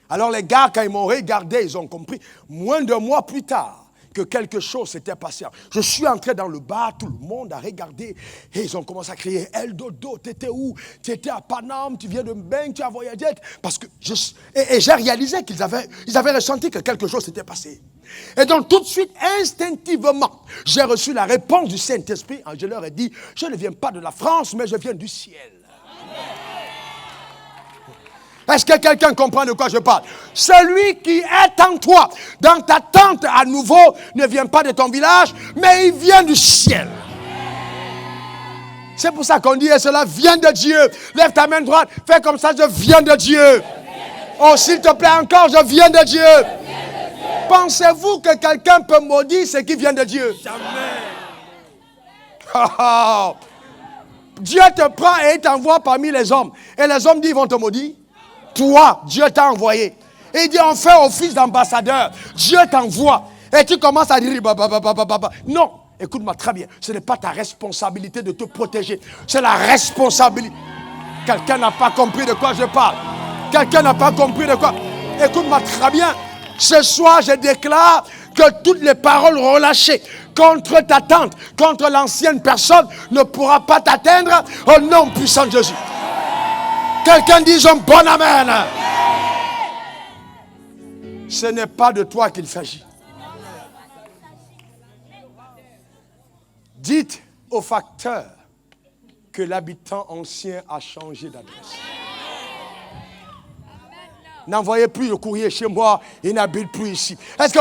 Alors les gars, quand ils m'ont regardé, ils ont compris, moins d'un mois plus tard, que quelque chose s'était passé. Je suis entré dans le bar, tout le monde a regardé, et ils ont commencé à crier, El Dodo, t'étais où? Tu étais à Paname, tu viens de Mbeng, tu as voyagé. Parce que et j'ai réalisé qu'ils avaient ressenti que quelque chose s'était passé. Et donc tout de suite, instinctivement, j'ai reçu la réponse du Saint-Esprit. Je leur ai dit, je ne viens pas de la France, mais je viens du ciel. Est-ce que quelqu'un comprend de quoi je parle? Celui qui est en toi, dans ta tente à nouveau, ne vient pas de ton village, mais il vient du ciel. C'est pour ça qu'on dit, et cela vient de Dieu. Lève ta main droite, fais comme ça, je viens de Dieu. Oh, s'il te plaît encore, je viens de Dieu. Pensez-vous que quelqu'un peut maudire ce qui vient de Dieu? Jamais. Dieu te prend et il t'envoie parmi les hommes. Et les hommes disent, ils vont te maudire. Toi, Dieu t'a envoyé. Et il dit, on fait office d'ambassadeur. Dieu t'envoie. Et tu commences à dire, non, écoute-moi très bien. Ce n'est pas ta responsabilité de te protéger. C'est la responsabilité. Quelqu'un n'a pas compris de quoi je parle. Quelqu'un n'a pas compris de quoi. Écoute-moi très bien. Ce soir, je déclare que toutes les paroles relâchées contre ta tante, contre l'ancienne personne, ne pourra pas t'atteindre au nom puissant de Jésus. Quelqu'un dise un bon amen. Ce n'est pas de toi qu'il s'agit. Dites au facteur que l'habitant ancien a changé d'adresse. N'envoyez plus le courrier chez moi, il n'habite plus ici. Est-ce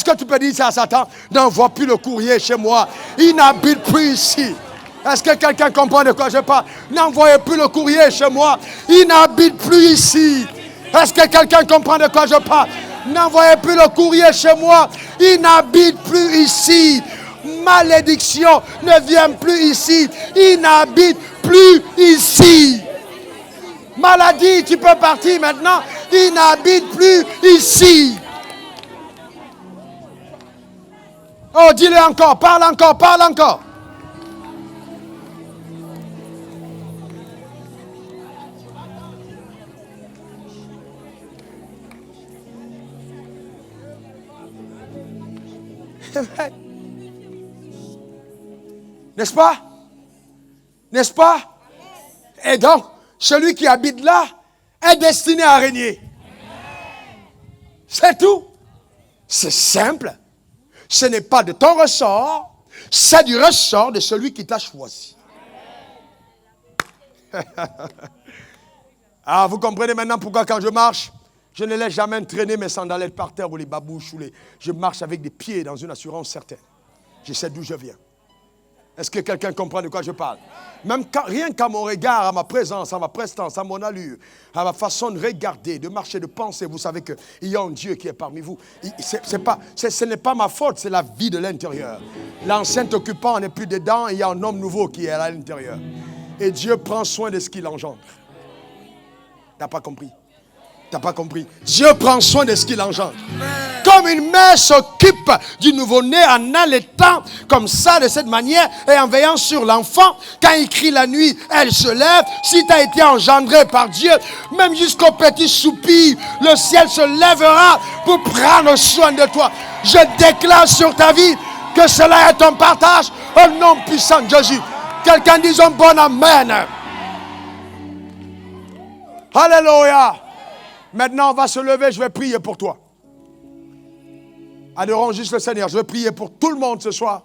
que tu peux dire ça à Satan? N'envoie plus le courrier chez moi, il n'habite plus ici. Est-ce que quelqu'un comprend de quoi je parle? N'envoyez plus le courrier chez moi, il n'habite plus ici. Est-ce que quelqu'un comprend de quoi je parle? N'envoyez plus le courrier chez moi, il n'habite plus ici. Malédiction ne vient plus ici, il n'habite plus ici. Maladie, tu peux partir maintenant, il n'habite plus ici. Oh, dis-le encore, parle encore, parle encore. N'est-ce pas? N'est-ce pas? Et donc, celui qui habite là est destiné à régner. C'est tout. C'est simple. Ce n'est pas de ton ressort, c'est du ressort de celui qui t'a choisi. Ah, vous comprenez maintenant pourquoi quand je marche, je ne laisse jamais traîner mes sandalettes par terre ou les babouches ou je marche avec des pieds dans une assurance certaine. Je sais d'où je viens. Est-ce que quelqu'un comprend de quoi je parle? Même rien qu'à mon regard, à ma présence, à ma prestance, à mon allure, à ma façon de regarder, de marcher, de penser, vous savez qu'il y a un Dieu qui est parmi vous. Ce n'est pas ma faute, c'est la vie de l'intérieur. L'ancien occupant n'est plus dedans, il y a un homme nouveau qui est à l'intérieur. Et Dieu prend soin de ce qu'il engendre. Tu n'as pas compris? Tu n'as pas compris? Dieu prend soin de ce qu'il engendre. Comme une mère s'occupe du nouveau-né en allaitant comme ça, de cette manière, et en veillant sur l'enfant, quand il crie la nuit, elle se lève. Si tu as été engendré par Dieu, même jusqu'au petit soupir, le ciel se lèvera pour prendre soin de toi. Je déclare sur ta vie que cela est ton partage au nom puissant de Jésus. Quelqu'un dise un bon amen. Alléluia. Maintenant, on va se lever, je vais prier pour toi. Adorons juste le Seigneur. Je vais prier pour tout le monde ce soir.